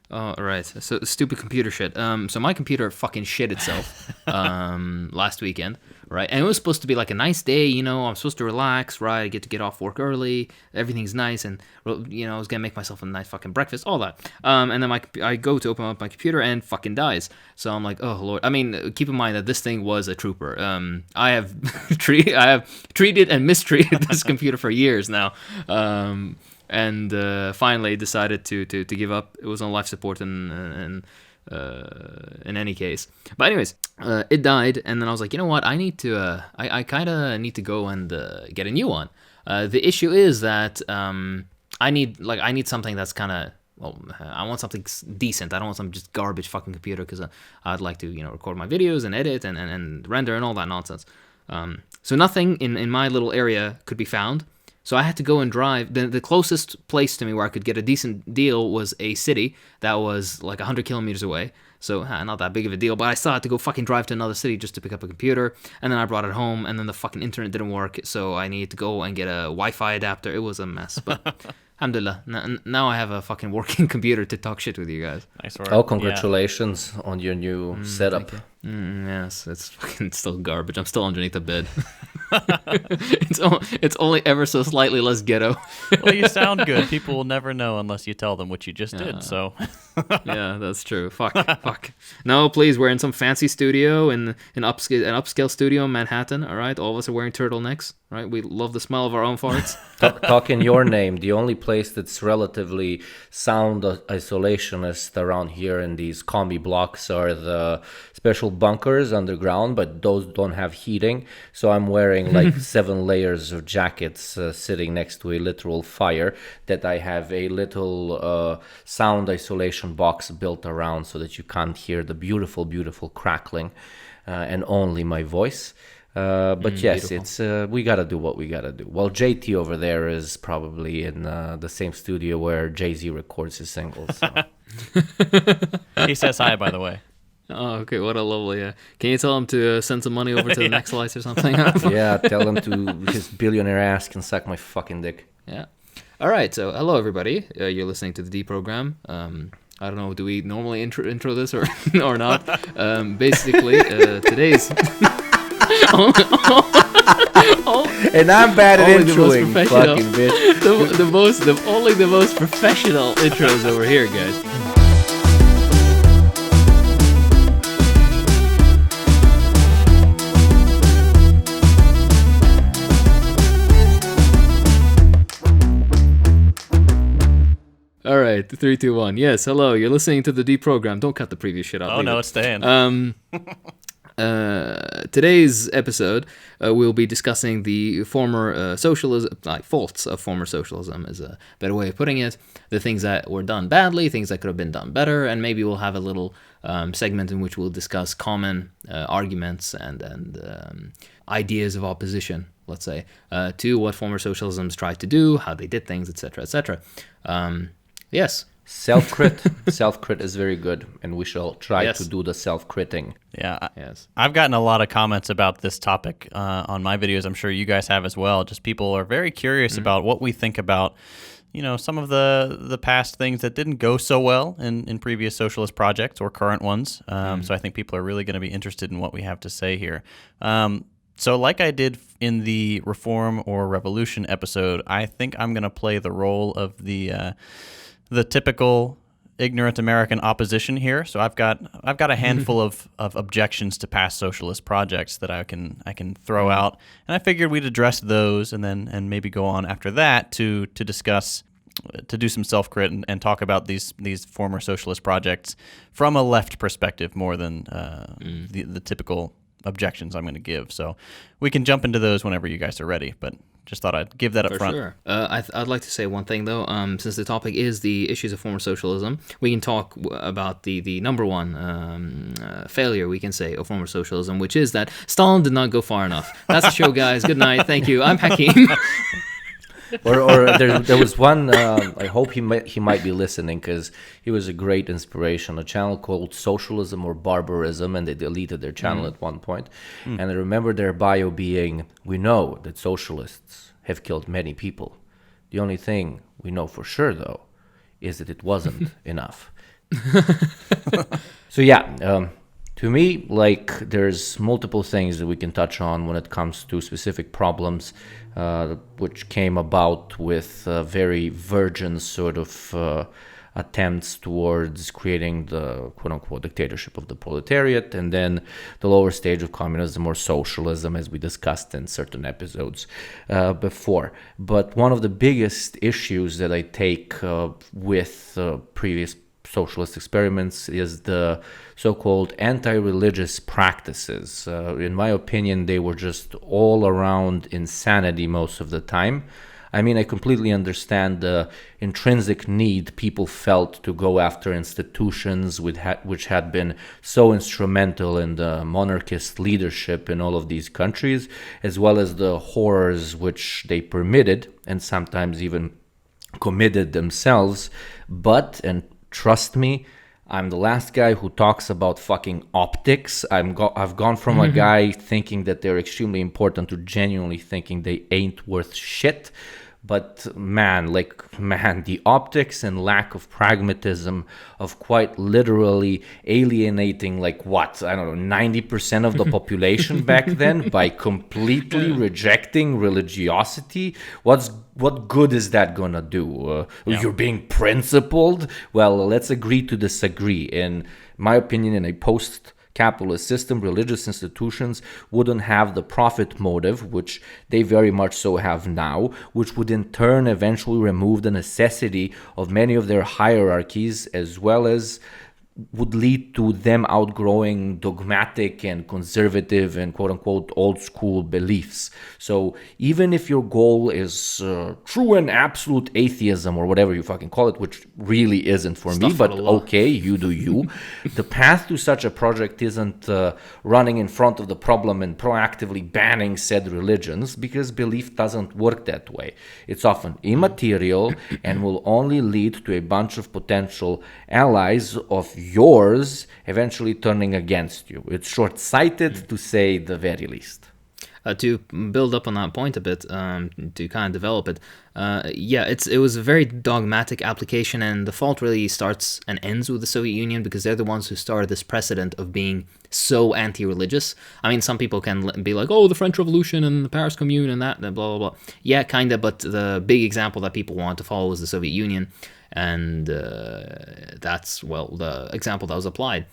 Oh, right. So stupid computer shit. So my computer fucking shit itself last weekend, right? And it was supposed to be like a nice day, you know. I'm supposed to relax, right? I get to get off work early. Everything's nice, and you know, I was gonna make myself a nice fucking breakfast, all that. And then I go to open up my computer and fucking dies. So I'm like, oh lord. I mean, keep in mind that this thing was a trooper. I have treated and mistreated this computer for years now. And finally decided to give up. It was on life support in any case. But anyways, it died, and then I was like, you know what? I need to. I kind of need to go and get a new one. The issue is that I need something that's kind of. Well, I want something decent. I don't want some just garbage fucking computer because I'd like to, you know, record my videos and edit and render and all that nonsense. So nothing in my little area could be found. So I had to go and drive. The closest place to me where I could get a decent deal was a city that was like 100 kilometers away. So not that big of a deal, but I still had to go fucking drive to another city just to pick up a computer. And then I brought it home, and then the fucking internet didn't work. So I needed to go and get a Wi-Fi adapter. It was a mess, but alhamdulillah. Now I have a fucking working computer to talk shit with you guys. Nice work. Oh, congratulations on your new setup. Yes, it's fucking still garbage. I'm still underneath the bed. It's only ever so slightly less ghetto. Well, you sound good. People will never know unless you tell them what you just did. So, yeah, that's true. Fuck. No, please. We're in some fancy studio in an upscale studio in Manhattan. All right, all of us are wearing turtlenecks. Right, we love the smell of our own farts. Talk in your name. The only place that's relatively sound isolationist around here in these commie blocks are the special bunkers underground, but those don't have heating. So I'm wearing like 7 layers of jackets sitting next to a literal fire that I have a little sound isolation box built around so that you can't hear the beautiful, beautiful crackling and only my voice. But yes, beautiful. it's we gotta do what we gotta do. Well, JT over there is probably in the same studio where Jay-Z records his singles. So. he says hi, by the way. Oh, okay. What a lovely. Can you tell him to send some money over to the next slice or something? Yeah, tell him to his billionaire ass can suck my fucking dick. Yeah. All right. So, hello everybody. You're listening to the Deprogram. I don't know. Do we normally intro this or not? Basically, today's. And I'm bad at introing, fucking bitch. Only the most professional intros over here, guys. All right, 3, 2, 1. Yes, hello. You're listening to the Deprogram. Don't cut the previous shit out. Oh no, it's staying. Today's episode, we'll be discussing the former socialism, faults of former socialism is a better way of putting it. The things that were done badly, things that could have been done better, and maybe we'll have a little segment in which we'll discuss common arguments and ideas of opposition, let's say, to what former socialisms tried to do, how they did things, etc., etc. Yes. Self-crit is very good, and we shall try to do the self-critting. Yeah. Yes. I've gotten a lot of comments about this topic on my videos. I'm sure you guys have as well. Just people are very curious about what we think about, you know, some of the past things that didn't go so well in previous socialist projects or current ones. So I think people are really going to be interested in what we have to say here. So like I did in the Reform or Revolution episode, I think I'm going to play the role of the typical ignorant American opposition here. So I've got a handful of objections to past socialist projects that I can throw out, and I figured we'd address those and maybe go on after that to discuss, to do some self-crit and talk about these former socialist projects from a left perspective more than the typical objections I'm going to give. So we can jump into those whenever you guys are ready, but just thought I'd give that up front. Sure. I'd like to say one thing, though. Since the topic is the issues of former socialism, we can talk about the number one failure, we can say, of former socialism, which is that Stalin did not go far enough. That's the show, guys. Good night. Thank you. I'm Hakeem. or there was one, I hope he might be listening, because he was a great inspiration, a channel called Socialism or Barbarism, and they deleted their channel at one point. And I remember their bio being, we know that socialists have killed many people. The only thing we know for sure, though, is that it wasn't enough. So yeah, to me, like, there's multiple things that we can touch on when it comes to specific problems, which came about with very virgin sort of attempts towards creating the quote-unquote dictatorship of the proletariat, and then the lower stage of communism or socialism, as we discussed in certain episodes before. But one of the biggest issues that I take with previous socialist experiments is the so-called anti-religious practices. In my opinion, they were just all around insanity most of the time. I mean, I completely understand the intrinsic need people felt to go after institutions which had been so instrumental in the monarchist leadership in all of these countries, as well as the horrors which they permitted and sometimes even committed themselves. But, and trust me, I'm the last guy who talks about fucking optics. I've gone from a guy thinking that they're extremely important to genuinely thinking they ain't worth shit. But man, the optics and lack of pragmatism of quite literally alienating, 90% of the population back then by completely rejecting religiosity. What good is that gonna do? You're being principled? Well, let's agree to disagree. In my opinion, in a post-capitalist system, religious institutions wouldn't have the profit motive, which they very much so have now, which would in turn eventually remove the necessity of many of their hierarchies, as well as would lead to them outgrowing dogmatic and conservative and quote-unquote old-school beliefs. So even if your goal is true and absolute atheism, or whatever you fucking call it, which really isn't for me, but okay, you do you, the path to such a project isn't running in front of the problem and proactively banning said religions, because belief doesn't work that way. It's often immaterial and will only lead to a bunch of potential allies of yours eventually turning against you. It's short-sighted to say the very least. To build up on that point a bit, to kind of develop it, it was a very dogmatic application, and the fault really starts and ends with the Soviet Union, because they're the ones who started this precedent of being so anti-religious. I mean, some people can be like, oh, the French Revolution and the Paris Commune and that, blah, blah, blah. Yeah, kind of, but the big example that people want to follow is the Soviet Union, and that's, well, the example that was applied.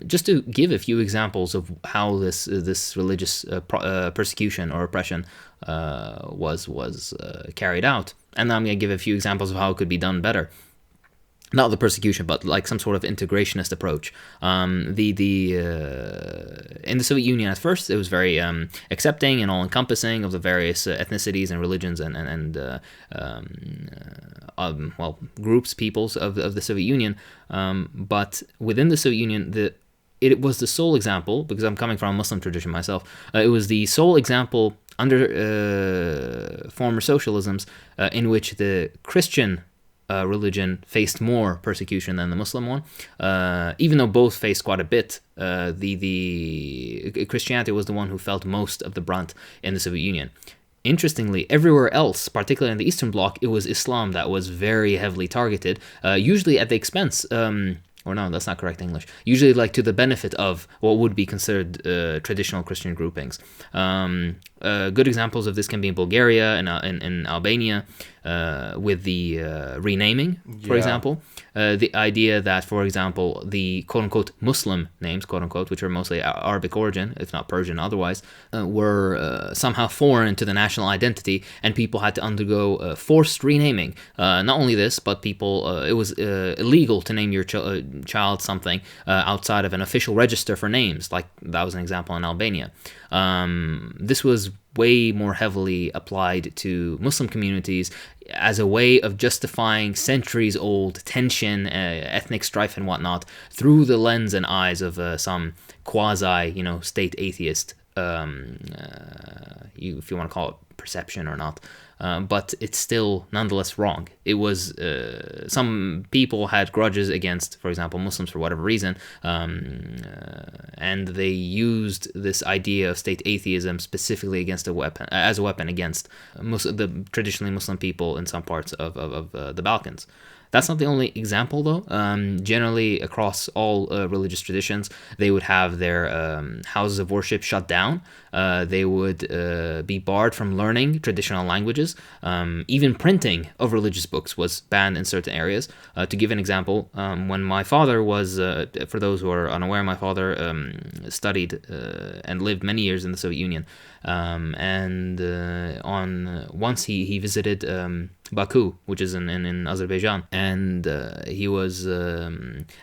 Just to give a few examples of how this religious persecution or oppression was carried out, and I'm going to give a few examples of how it could be done better. Not the persecution, but like some sort of integrationist approach. In the Soviet Union at first, it was very accepting and all-encompassing of the various ethnicities and religions and groups, peoples of the Soviet Union. But within the Soviet Union, it was the sole example, because I'm coming from a Muslim tradition myself, it was the sole example under former socialisms in which the Christian religion faced more persecution than the Muslim one, even though both faced quite a bit. The Christianity was the one who felt most of the brunt in the Soviet Union. Interestingly, everywhere else, particularly in the Eastern Bloc, it was Islam that was very heavily targeted, usually at the expense, or no, that's not correct English, usually like to the benefit of what would be considered traditional Christian groupings. Good examples of this can be in Bulgaria and in Albania, with the renaming, for example. The idea that, for example, the quote-unquote Muslim names, quote-unquote, which are mostly Arabic origin, if not Persian otherwise, were somehow foreign to the national identity, and people had to undergo forced renaming. Not only this, but it was illegal to name your child something outside of an official register for names, like that was an example in Albania. This was way more heavily applied to Muslim communities as a way of justifying centuries-old tension, ethnic strife and whatnot, through the lens and eyes of some quasi, state atheist, if you want to call it perception or not. But it's still nonetheless wrong. It was, some people had grudges against, for example, Muslims for whatever reason, and they used this idea of state atheism specifically as a weapon against the traditionally Muslim people in some parts of the Balkans. That's not the only example, though. Generally, across all religious traditions, they would have their houses of worship shut down. They would be barred from learning traditional languages. Even printing of religious books was banned in certain areas. To give an example, when my father was, for those who are unaware, my father studied and lived many years in the Soviet Union. Once he visited Baku, which is in Azerbaijan, and he was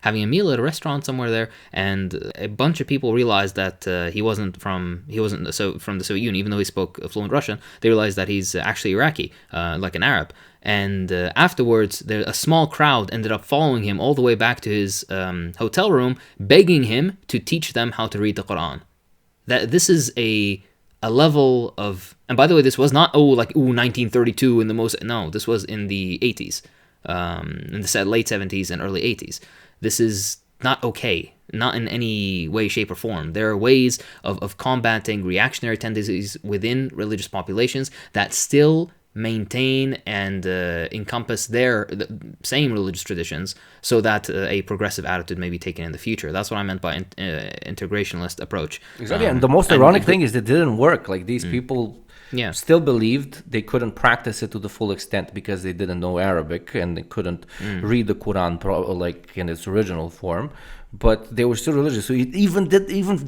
having a meal at a restaurant somewhere there, and a bunch of people realized that he wasn't from the Soviet Union, even though he spoke fluent Russian. They realized that he's actually Iraqi, like an Arab. And afterwards, a small crowd ended up following him all the way back to his hotel room, begging him to teach them how to read the Quran. This is a level of, and by the way, this was not 1932 in the most, no, this was in the 80s, in the late 70s and early 80s. This is not okay, not in any way, shape, or form. There are ways of combating reactionary tendencies within religious populations that still maintain and encompass their same religious traditions, so that a progressive attitude may be taken in the future. That's what I meant by integrationalist approach. Exactly, and the most ironic thing is it didn't work. Like, these people still believed they couldn't practice it to the full extent because they didn't know Arabic and they couldn't read the Quran like in its original form. But they were still religious. So even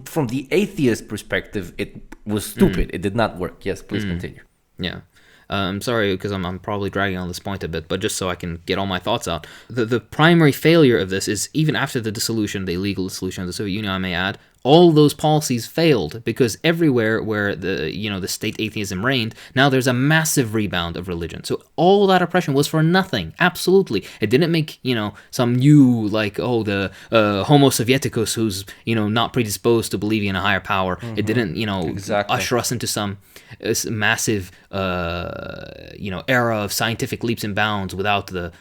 from the atheist perspective, it was stupid. It did not work. Yes, please continue. Yeah. I'm sorry, because I'm probably dragging on this point a bit, but just so I can get all my thoughts out. The primary failure of this is, even after the dissolution, the illegal dissolution of the Soviet Union, I may add, all those policies failed, because everywhere where the state atheism reigned, now there's a massive rebound of religion. So all that oppression was for nothing. Absolutely. It didn't make, some new, the Homo Sovieticus who's, not predisposed to believing in a higher power. It didn't, usher us into some massive, era of scientific leaps and bounds without the,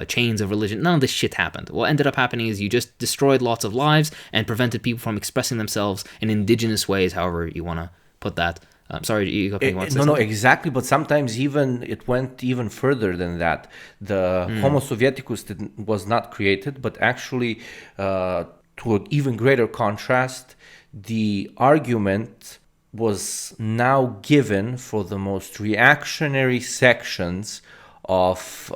chains of religion. None of this shit happened. What ended up happening is you just destroyed lots of lives and prevented people from expressing themselves in indigenous ways, however you want to put that. I'm sorry, you got No, exactly. But sometimes it went even further than that. The Homo Sovieticus was not created, but actually, to an even greater contrast, the argument was now given for the most reactionary sections of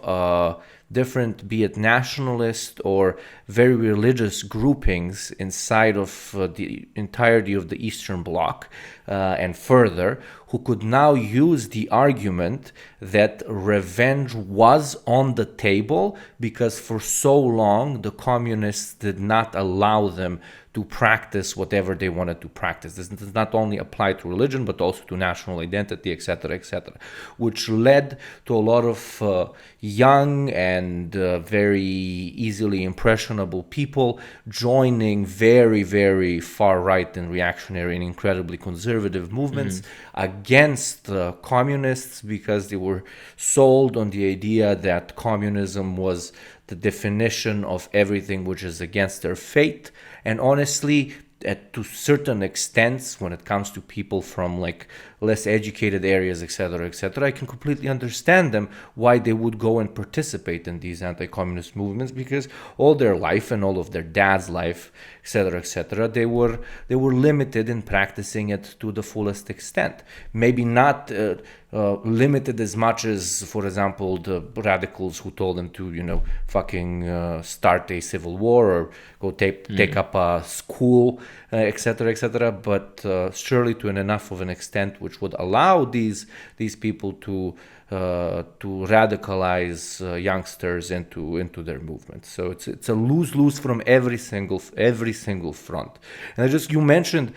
different, be it nationalist or very religious groupings inside of the entirety of the Eastern Bloc and further, who could now use the argument that revenge was on the table because for so long the communists did not allow them to practice whatever they wanted to practice. This does not only apply to religion, but also to national identity, etc., which led to a lot of young and very easily impressionable people joining very, very far-right and reactionary and incredibly conservative movements against communists, because they were sold on the idea that communism was the definition of everything which is against their faith. And honestly, to certain extents, when it comes to people from less educated areas, etc., I can completely understand them why they would go and participate in these anti-communist movements, because all their life and all of their dad's life, etc., they were limited in practicing it to the fullest extent. Maybe not limited as much as, for example, the radicals who told them to, start a civil war or go take up a school, etc., but surely to enough of an extent which would allow these people to radicalize youngsters into their movement. So it's a lose-lose from every single front. And you mentioned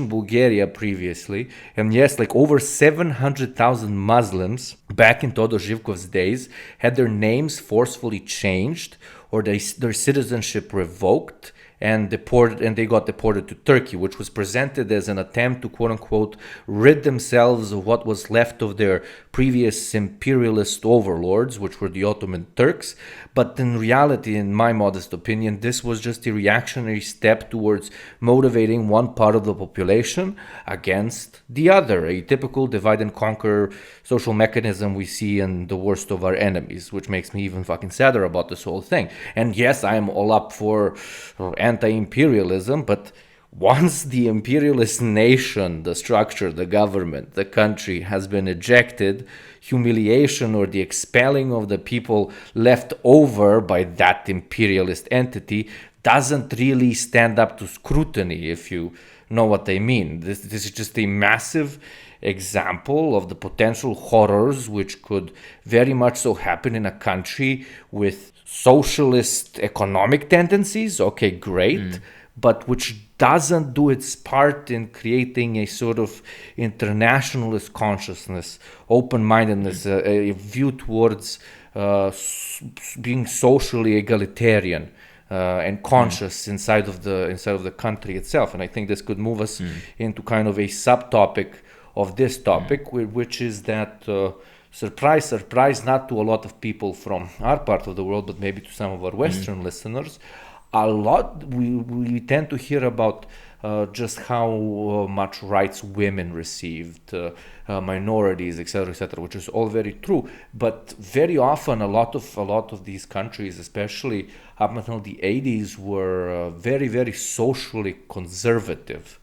Bulgaria previously, and yes, over 700,000 Muslims back in Todor Zhivkov's days had their names forcefully changed or their citizenship revoked and they got deported to Turkey, which was presented as an attempt to quote unquote rid themselves of what was left of their previous imperialist overlords, which were the Ottoman Turks. But in reality, in my modest opinion, this was just a reactionary step towards motivating one part of the population against the other, a typical divide and conquer social mechanism we see in the worst of our enemies, which makes me even fucking sadder about this whole thing. And yes, I am all up for anti-imperialism, but once the imperialist nation, the structure, the government, the country has been ejected, humiliation or the expelling of the people left over by that imperialist entity doesn't really stand up to scrutiny, if you know what I mean. This is just a massive example of the potential horrors which could very much so happen in a country with socialist economic tendencies. Okay, great. But which doesn't do its part in creating a sort of internationalist consciousness, open-mindedness, a view towards being socially egalitarian and conscious inside of the country itself. And I think this could move us into kind of a subtopic of this topic, which is that surprise, not to a lot of people from our part of the world, but maybe to some of our Western listeners, a lot we tend to hear about just how much rights women received, minorities, etc., which is all very true. But very often, a lot of these countries, especially up until the 80s, were very, very socially conservative.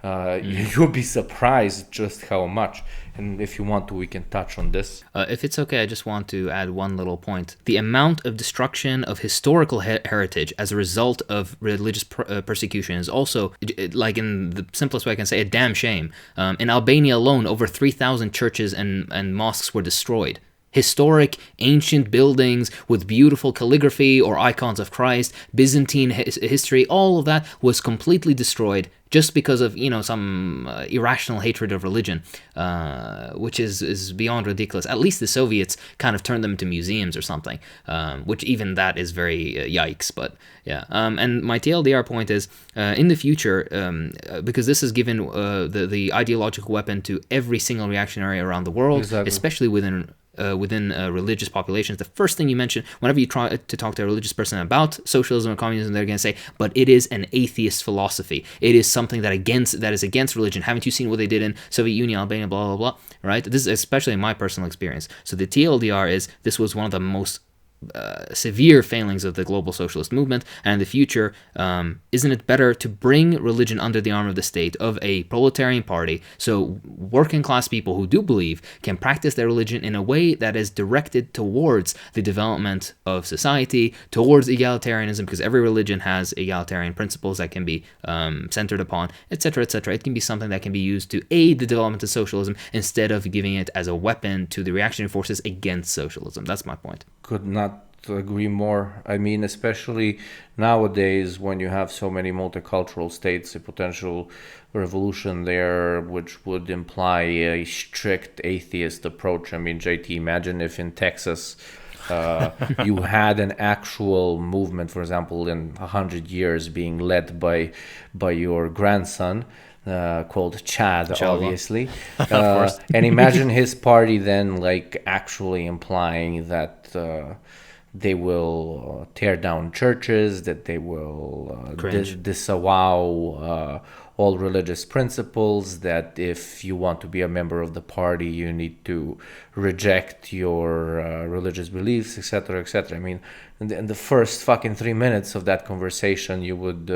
You'll be surprised just how much. And if you want to, we can touch on this. If it's okay, I just want to add one little point. The amount of destruction of historical heritage as a result of religious persecution is also, like in the simplest way I can say, a damn shame. In Albania alone, over 3,000 churches and mosques were destroyed. Historic, ancient buildings with beautiful calligraphy or icons of Christ, Byzantine history, all of that was completely destroyed just because of, some irrational hatred of religion, which is beyond ridiculous. At least the Soviets kind of turned them into museums or something, which even that is very yikes. But yeah, and my TLDR point is, in the future, because this has given the ideological weapon to every single reactionary around the world, Exactly. especially within religious populations. The first thing you mention whenever you try to talk to a religious person about socialism or communism, they're going to say, but it is an atheist philosophy. It is something that is against religion. Haven't you seen what they did in Soviet Union, Albania, blah, blah, blah, right? This is especially my personal experience. So the TLDR is, this was one of the most severe failings of the global socialist movement, and in the future, isn't it better to bring religion under the arm of the state, of a proletarian party, so working class people who do believe can practice their religion in a way that is directed towards the development of society, towards egalitarianism, because every religion has egalitarian principles that can be centered upon, etc., etc. It can be something that can be used to aid the development of socialism instead of giving it as a weapon to the reactionary forces against socialism. That's my point. Could not agree more. I mean, especially nowadays when you have so many multicultural states, a potential revolution there, which would imply a strict atheist approach. I mean, JT, imagine if in Texas you had an actual movement, for example, in 100 years being led by your grandson, called Chad, Inshallah. Obviously. And imagine his party then actually implying that they will tear down churches, that they will disavow all religious principles, that if you want to be a member of the party, you need to reject your religious beliefs, etc., etc. I mean, in the first fucking 3 minutes of that conversation, you would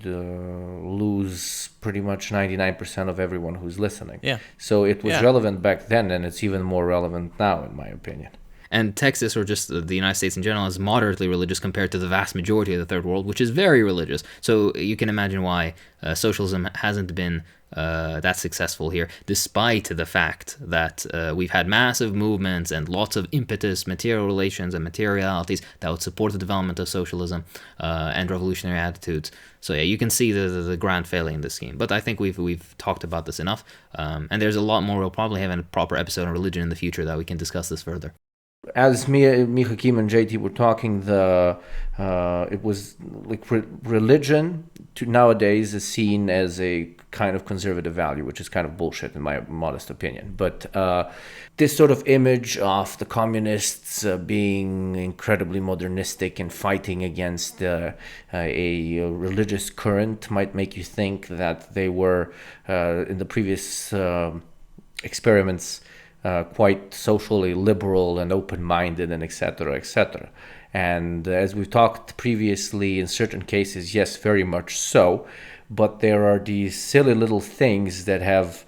lose pretty much 99% of everyone who's listening. Yeah. So it was relevant back then, and it's even more relevant now, in my opinion. And Texas, or just the United States in general, is moderately religious compared to the vast majority of the third world, which is very religious. So you can imagine why socialism hasn't been that successful here, despite the fact that we've had massive movements and lots of impetus, material relations and materialities that would support the development of socialism and revolutionary attitudes. So yeah, you can see the grand failing in this scheme. But I think we've talked about this enough, and there's a lot more. We'll probably have a proper episode on religion in the future that we can discuss this further. as me, Hakeem, and JT were talking, it was like religion nowadays is seen as a kind of conservative value, which is kind of bullshit in my modest opinion. But this sort of image of the communists being incredibly modernistic and fighting against a religious current might make you think that they were, in the previous experiments, quite socially liberal and open-minded, and etc., etc. And as we've talked previously, in certain cases, yes, very much so. But there are these silly little things that have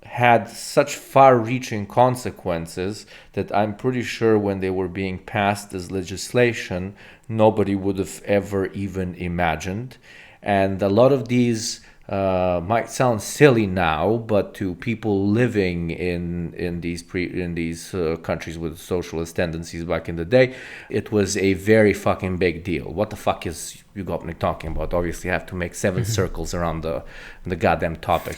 had such far-reaching consequences that I'm pretty sure when they were being passed as legislation, nobody would have ever even imagined. And a lot of these might sound silly now, but to people living in these countries with socialist tendencies back in the day, it was a very fucking big deal. What the fuck is you got me talking about? Obviously, I have to make 7 circles around the goddamn topic.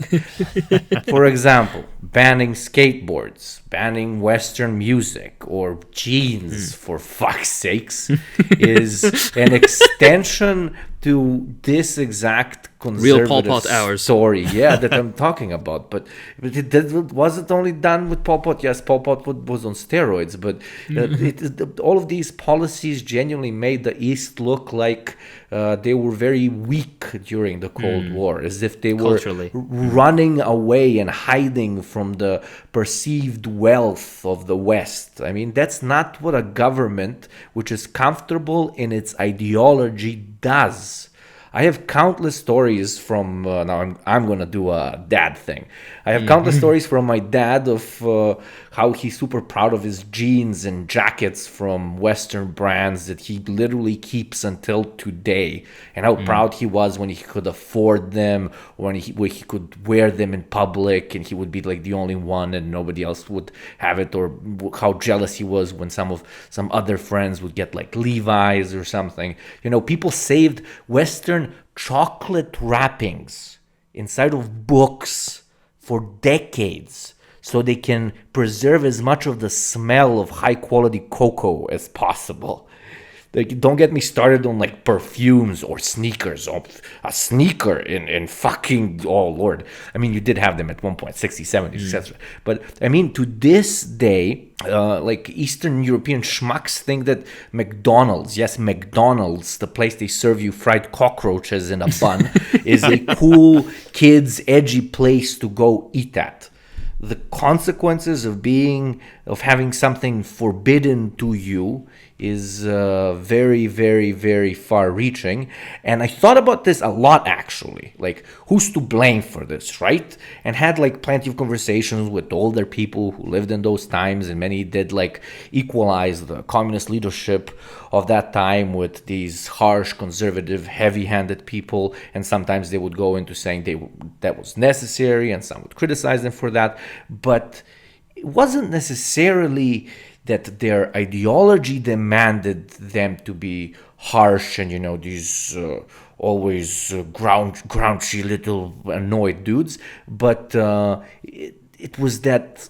For example, banning skateboards, banning Western music, or jeans, for fuck's sakes, is an extension to this exact conservative Real Pol Pot hours story, that I'm talking about. But wasn't only done with Pol Pot. Yes, Pol Pot was on steroids, but all of these policies genuinely made the East look like they were very weak during the Cold War, as if they were running away and hiding from the perceived wealth of the West. I mean, that's not what a government which is comfortable in its ideology does. I have countless stories from now I'm going to do a dad thing. I have countless stories from my dad of how he's super proud of his jeans and jackets from Western brands that he literally keeps until today, and how proud he was when he could afford them, when he could wear them in public, and he would be like the only one and nobody else would have it, or how jealous he was when some other friends would get like Levi's or something. You know, people saved Western chocolate wrappings inside of books for decades so they can preserve as much of the smell of high quality cocoa as possible. Like, don't get me started on like perfumes or sneakers. Or a sneaker in fucking, oh lord. I mean, you did have them at one point, 60s, 70s, etc. But I mean, to this day, like Eastern European schmucks think that McDonald's, the place they serve you fried cockroaches in a bun, is a cool, kids, edgy place to go eat at. The consequences of having something forbidden to you is very, very, very far-reaching. And I thought about this a lot, actually. Like, who's to blame for this, right? And had like plenty of conversations with older people who lived in those times, and many did like equalize the communist leadership of that time with these harsh, conservative, heavy-handed people. And sometimes they would go into saying that was necessary, and some would criticize them for that. But it wasn't necessarily that their ideology demanded them to be harsh and, you know, these always grouchy little annoyed dudes. But it was that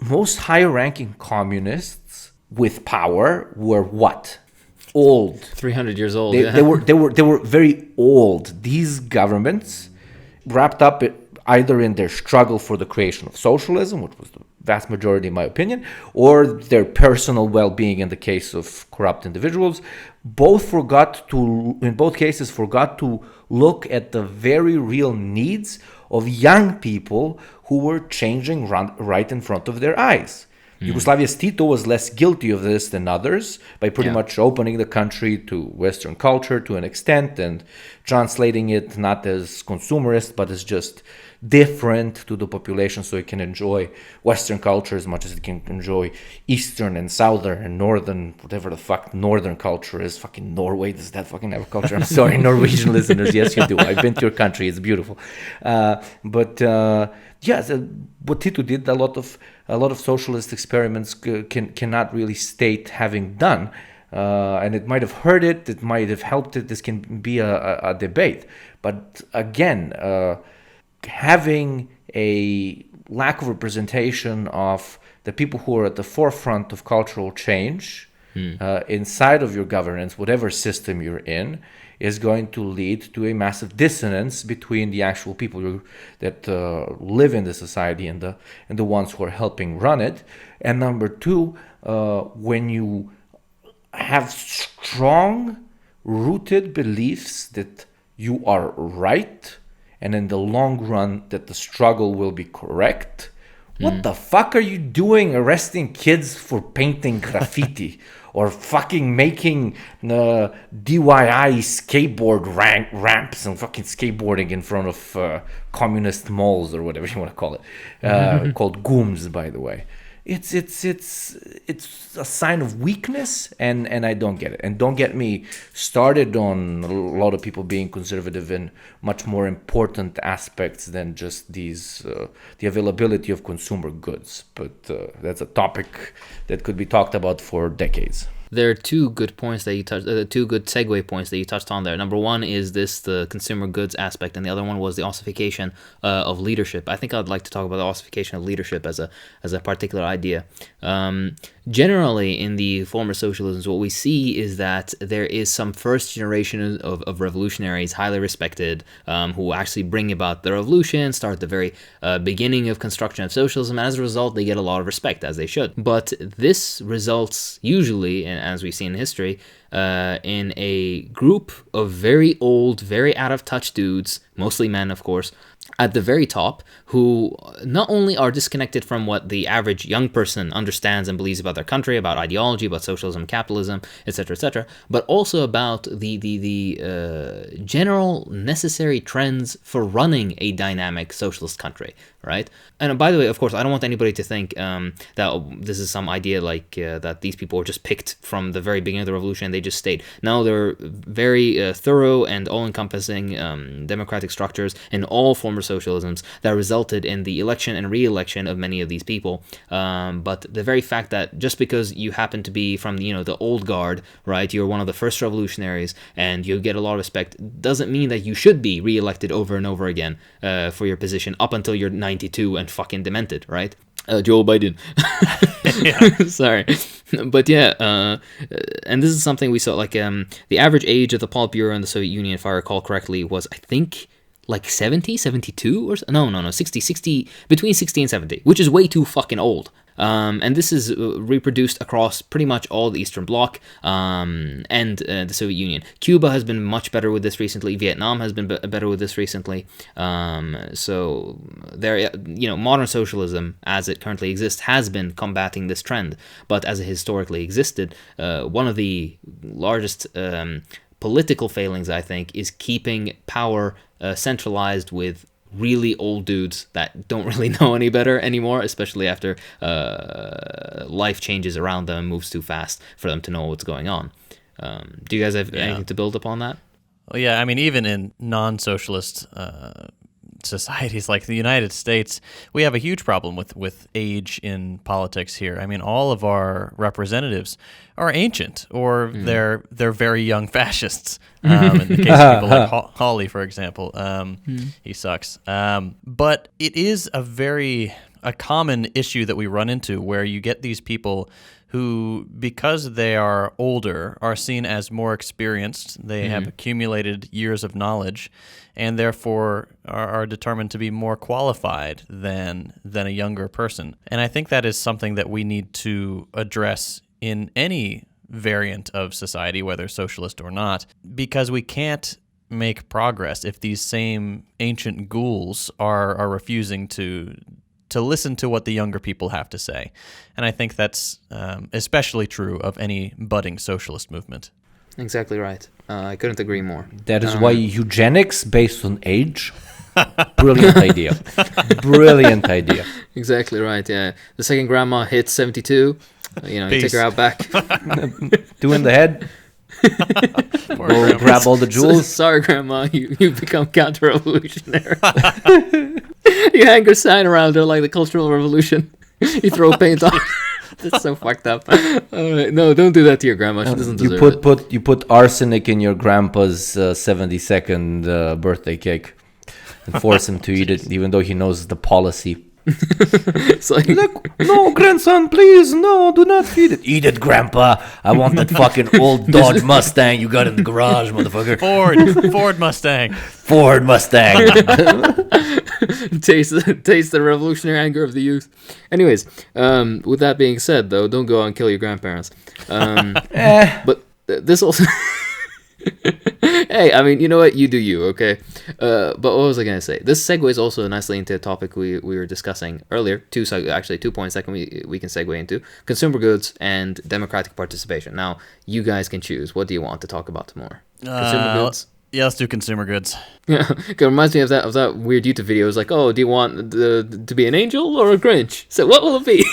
most higher-ranking communists with power were what? Old. 300 years old. They were very old. These governments wrapped up either in their struggle for the creation of socialism, which was the vast majority in my opinion, or their personal well-being in the case of corrupt individuals, in both cases forgot to look at the very real needs of young people who were changing right in front of their eyes. Yugoslavia's Tito was less guilty of this than others by pretty much opening the country to Western culture to an extent and translating it not as consumerist but as just different to the population so it can enjoy Western culture as much as it can enjoy Eastern and Southern and Northern, whatever the fuck Northern culture is. Fucking Norway, does that fucking have a culture? I'm sorry, Norwegian listeners. Yes, you do. I've been to your country. It's beautiful. What Tito did, a lot of socialist experiments cannot really state having done. And it might have hurt it. It might have helped it. This can be a debate. But again, having a lack of representation of the people who are at the forefront of cultural change inside of your governance, whatever system you're in, is going to lead to a massive dissonance between the actual people that live in the society and the ones who are helping run it. And number two, when you have strong rooted beliefs that you are right and in the long run that the struggle will be correct, what the fuck are you doing arresting kids for painting graffiti or fucking making DIY skateboard ramps and fucking skateboarding in front of communist malls or whatever you want to call it, called gooms, by the way. It's a sign of weakness, and I don't get it. And don't get me started on a lot of people being conservative in much more important aspects than just these the availability of consumer goods. But that's a topic that could be talked about for decades. There are two good points that you touched, two good segue points that you touched on there. Number one is the consumer goods aspect, and the other one was the ossification of leadership. I think I'd like to talk about the ossification of leadership as a particular idea. Generally, in the former socialisms, what we see is that there is some first generation of revolutionaries, highly respected, who actually bring about the revolution, start the very beginning of construction of socialism, and as a result, they get a lot of respect, as they should. But this results usually, as we see in history, in a group of very old, very out-of-touch dudes, mostly men, of course, at the very top, who not only are disconnected from what the average young person understands and believes about their country, about ideology, about socialism, capitalism, etc., but also about the general necessary trends for running a dynamic socialist country, right? And by the way, of course, I don't want anybody to think that this is some idea like that these people were just picked from the very beginning of the revolution and they just stayed. No, they're very thorough and all-encompassing democratic structures in all former socialisms that resulted in the election and re-election of many of these people. But the very fact that just because you happen to be from the old guard, right, you're one of the first revolutionaries and you get a lot of respect, doesn't mean that you should be re-elected over and over again for your position up until you're 92 and fucking demented, right? Joe Biden. Sorry. But yeah, and this is something we saw, like the average age of the Politburo in the Soviet Union, if I recall correctly, was, I think, like 70, 72, or no, 60, between 60 and 70, which is way too fucking old. And this is reproduced across pretty much all the Eastern Bloc and the Soviet Union. Cuba has been much better with this recently. Vietnam has been better with this recently. So there, modern socialism as it currently exists has been combating this trend. But as it historically existed, one of the largest political failings, I think, is keeping power centralized with really old dudes that don't really know any better anymore, especially after life changes around them and moves too fast for them to know what's going on. Do you guys have anything to build upon that? Well, yeah, I mean, even in non-socialist societies like the United States, we have a huge problem with age in politics here. I mean, all of our representatives are ancient, or they're very young fascists. In the case of people like Hawley, for example, he sucks. But it is a common issue that we run into, where you get these people who, because they are older, are seen as more experienced. They have accumulated years of knowledge, and therefore are determined to be more qualified than a younger person. And I think that is something that we need to address in any variant of society, whether socialist or not, because we can't make progress if these same ancient ghouls are refusing to listen to what the younger people have to say. And I think that's especially true of any budding socialist movement. Exactly right. I couldn't agree more. That is why eugenics based on age, brilliant idea. Brilliant idea. Exactly right, yeah. The second grandma hits 72, you take her out back. 2 in the head. Go grab all the jewels. Sorry, grandma, you become counter-revolutionary. You hang her sign around her like the Cultural Revolution. You throw paint on. That's so fucked up. No, don't do that to your grandma. She doesn't deserve it. You put arsenic in your grandpa's 72nd birthday cake and force him to eat it, even though he knows the policy. It's like, No, grandson, please, no, do not feed it. Eat it, grandpa. I want that fucking old Dodge Mustang you got in the garage, motherfucker. Ford Mustang. Ford Mustang. taste the revolutionary anger of the youth. Anyways, with that being said, though, don't go out and kill your grandparents. But this also... Hey, I mean, you know what? You do you, okay? But what was I going to say? This segues also nicely into a topic we were discussing earlier. 2 points that we can segue into. Consumer goods and democratic participation. Now, you guys can choose. What do you want to talk about more? Consumer goods? Yeah, let's do consumer goods. Yeah, it reminds me of that weird YouTube video. It's like, oh, do you want to be an angel or a Grinch? So what will it be?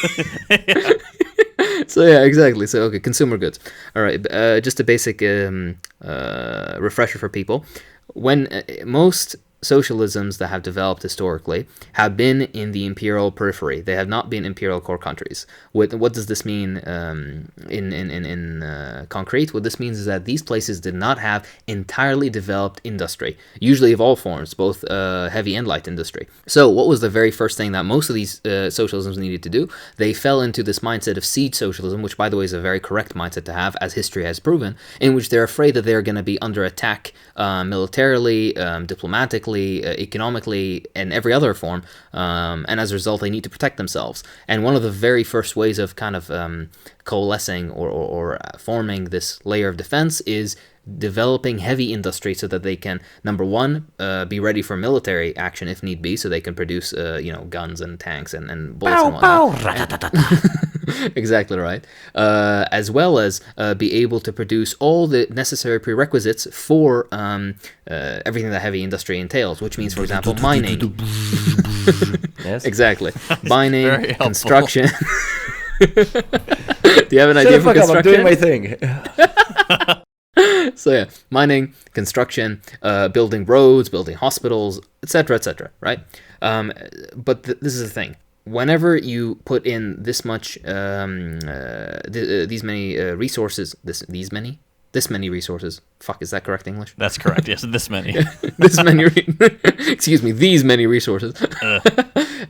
So yeah, exactly. So okay, consumer goods. All right, just a basic refresher for people. When most socialisms that have developed historically have been in the imperial periphery. They have not been imperial core countries. What does this mean in concrete? What this means is that these places did not have entirely developed industry, usually of all forms, both heavy and light industry. So what was the very first thing that most of these socialisms needed to do? They fell into this mindset of siege socialism, which by the way is a very correct mindset to have, as history has proven, in which they're afraid that they're going to be under attack militarily, diplomatically, economically, and every other form, and as a result they need to protect themselves. And one of the very first ways of kind of coalescing or forming this layer of defense is developing heavy industry so that they can, number one, be ready for military action if need be, so they can produce guns and tanks and bullets and whatnot. Exactly right. As well as be able to produce all the necessary prerequisites for everything that heavy industry entails, which means, for example, mining. Yes. Exactly. Mining, construction. Do you have an idea for construction? I'm doing my thing. So yeah, mining, construction, building roads, building hospitals, etc., right? But this is the thing. Whenever you put in this much, these many resources, this many resources. Fuck, is that correct English? That's correct. Yes, this many. This many. Excuse me. These many resources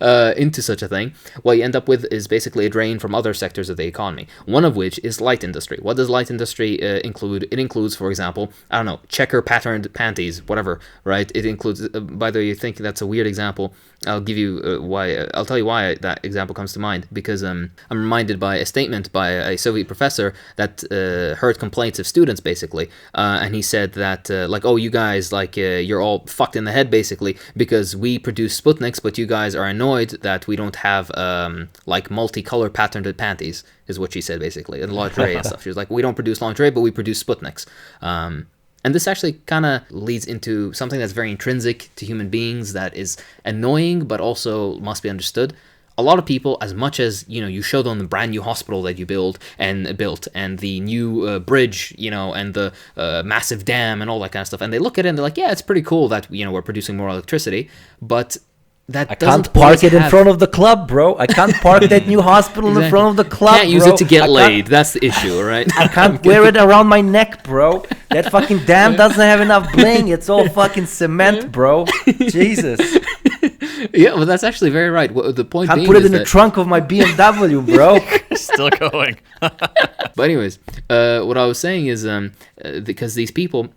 into such a thing. What you end up with is basically a drain from other sectors of the economy. One of which is light industry. What does light industry include? It includes, for example, I don't know, checker patterned panties, whatever. Right? It includes. By the way, you think that's a weird example. I'll give you why. I'll tell you why that example comes to mind, because I'm reminded by a statement by a Soviet professor that heard complaints of students basically, and he said that oh, you guys, you're all fucked in the head basically because we produce Sputniks, but you guys are annoyed that we don't have multicolor patterned panties, is what she said basically, and lingerie and stuff. She was like, we don't produce lingerie, but we produce Sputniks. And this actually kind of leads into something that's very intrinsic to human beings that is annoying, but also must be understood. A lot of people, as much as, you show them the brand new hospital that you built and the new bridge, and the massive dam and all that kind of stuff, and they look at it and they're like, yeah, it's pretty cool that, we're producing more electricity, but that I can't park it in front of the club, bro. I can't park that new hospital Exactly. in front of the club, Can't use bro. it to get laid. That's the issue, right? I can't wear it around my neck, bro. That fucking dam doesn't have enough bling. It's all fucking cement, bro. Jesus. Yeah, well, that's actually very right. Well, the point Can't being put it is in the that... trunk of my BMW, bro. Still going. But anyways, what I was saying is because these people...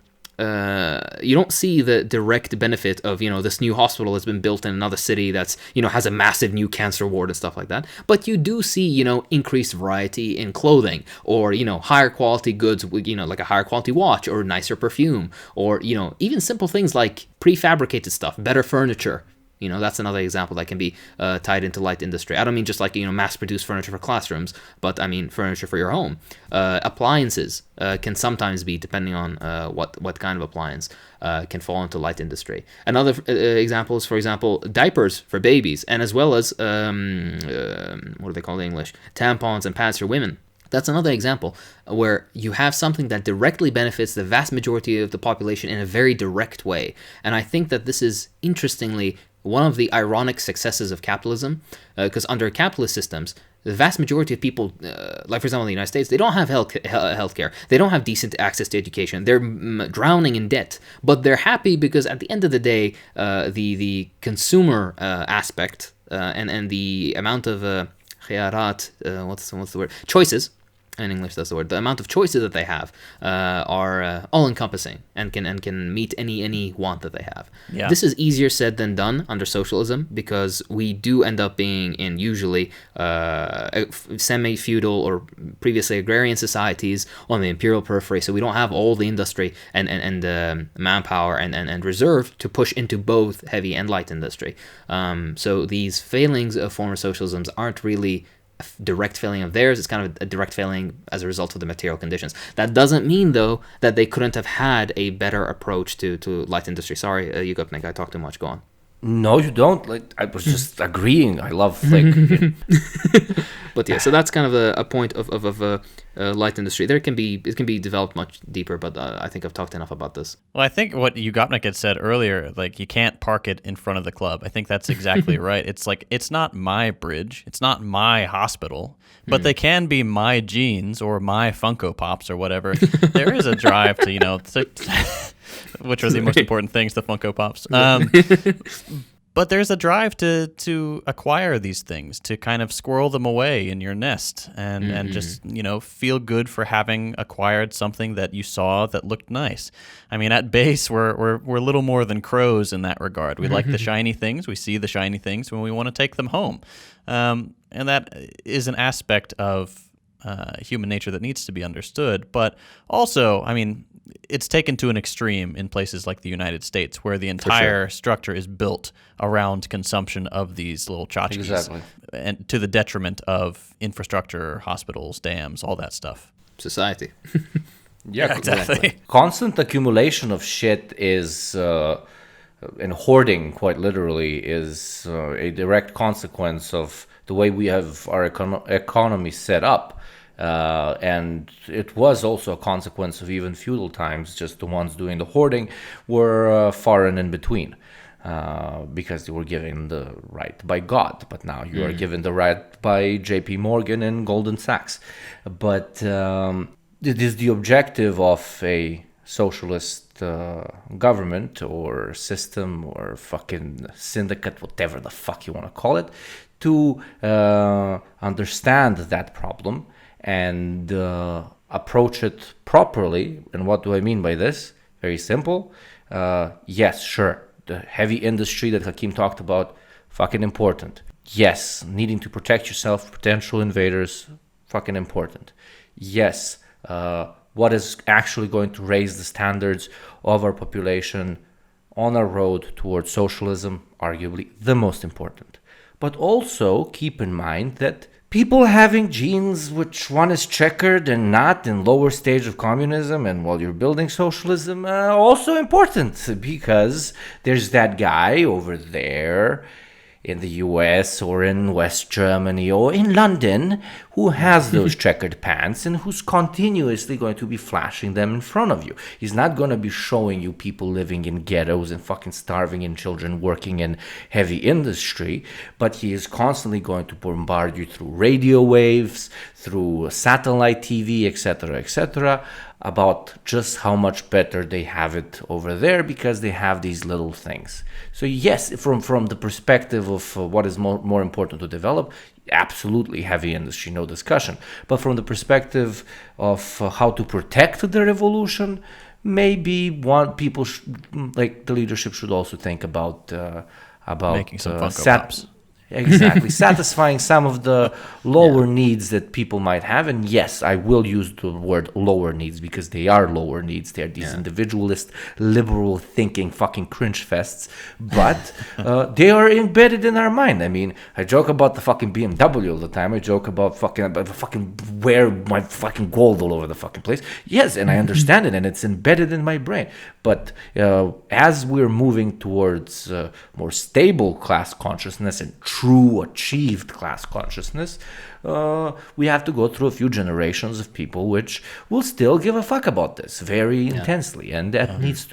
you don't see the direct benefit of, this new hospital that's been built in another city that's, has a massive new cancer ward and stuff like that. But you do see, increased variety in clothing or, higher quality goods, like a higher quality watch or nicer perfume or, even simple things like prefabricated stuff, better furniture. That's another example that can be tied into light industry. I don't mean just mass-produced furniture for classrooms, but I mean furniture for your home. Appliances can sometimes be, depending on what kind of appliance, can fall into light industry. Another example is, for example, diapers for babies, and as well as, what do they call it in English? Tampons and pads for women. That's another example where you have something that directly benefits the vast majority of the population in a very direct way. And I think that this is, interestingly, one of the ironic successes of capitalism, because under capitalist systems, the vast majority of people, like for example in the United States, they don't have healthcare. They don't have decent access to education. They're drowning in debt, but they're happy because at the end of the day, the consumer aspect and the amount of khiyarat, what's the word? Choices. In English, that's the word. The amount of choices that they have are all-encompassing and can meet any want that they have. Yeah. This is easier said than done under socialism because we do end up being in usually semi-feudal or previously agrarian societies on the imperial periphery, so we don't have all the industry and manpower and reserve to push into both heavy and light industry. So these failings of former socialisms aren't really direct failing of theirs. It's kind of a direct failing as a result of the material conditions. That doesn't mean, though, that they couldn't have had a better approach to light industry. Sorry, you go, Nick. I talked too much. Go on. No, you don't. Like, I was just agreeing. I love But yeah, so that's kind of a point of light industry. It can be developed much deeper, but I think I've talked enough about this. Well, I think what Ugopnik had said earlier, like you can't park it in front of the club. I think that's exactly right. It's like, it's not my bridge, it's not my hospital, but they can be my jeans or my Funko Pops or whatever. There is a drive to, which are the most important things, the Funko Pops. But there's a drive to acquire these things, to kind of squirrel them away in your nest and just, feel good for having acquired something that you saw that looked nice. I mean, at base, we're little more than crows in that regard. We like the shiny things. We see the shiny things when we want to take them home. And that is an aspect of human nature that needs to be understood. But also, I mean, it's taken to an extreme in places like the United States, where the entire structure is built around consumption of these little tchotchkes, Exactly. and to the detriment of infrastructure, hospitals, dams, all that stuff. Society. Yeah, exactly. Constant accumulation of shit is, and hoarding, quite literally, is a direct consequence of the way we have our economy set up. And it was also a consequence of even feudal times. Just the ones doing the hoarding were far and in between, because they were given the right by God. But now you are given the right by J.P. Morgan and Goldman Sachs. But it is the objective of a socialist government or system or fucking syndicate, whatever the fuck you want to call it, to understand that problem and approach it properly. And what do I mean by this? Very simple. Yes, sure, the heavy industry that Hakeem talked about, fucking important. Yes, needing to protect yourself from potential invaders, fucking important. Yes, what is actually going to raise the standards of our population on our road towards socialism, arguably the most important. But also keep in mind that people having genes which one is checkered and not in lower stage of communism, and while you're building socialism, also important, because there's that guy over there in the US or in West Germany or in London who has those checkered pants and who's continuously going to be flashing them in front of you. He's not going to be showing you people living in ghettos and fucking starving and children working in heavy industry, but he is constantly going to bombard you through radio waves, through satellite TV, etc., about just how much better they have it over there because they have these little things. So yes, from the perspective of what is more important to develop, absolutely heavy industry, no discussion. But from the perspective of how to protect the revolution, maybe the leadership should also think about Making some Funko Pops. Exactly, satisfying some of the lower needs that people might have. And yes, I will use the word lower needs because they are lower needs. They're these individualist, liberal thinking fucking cringe fests, but they are embedded in our mind. I mean, I joke about the fucking BMW all the time. I joke about fucking wear my fucking gold all over the fucking place. Yes, and I understand it, and it's embedded in my brain. But as we're moving towards more stable class consciousness and true achieved class consciousness, we have to go through a few generations of people which will still give a fuck about this very intensely, and that needs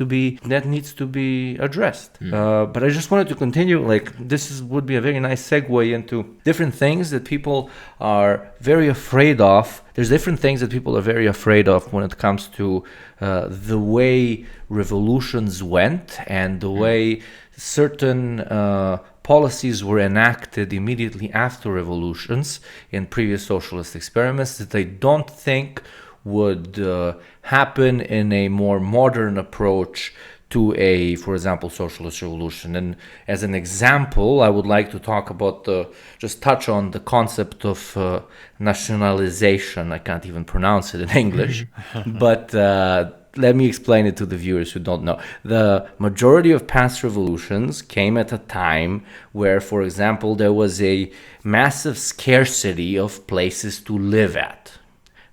to be addressed. But I just wanted to continue, would be a very nice segue into different things that people are very afraid of. There's different things that people are very afraid of when it comes to the way revolutions went and the way certain policies were enacted immediately after revolutions in previous socialist experiments that I don't think would happen in a more modern approach to a, for example, socialist revolution. And as an example, I would like to talk about just touch on the concept of nationalization. I can't even pronounce it in English, but let me explain it to the viewers who don't know. The majority of past revolutions came at a time where, for example, there was a massive scarcity of places to live at.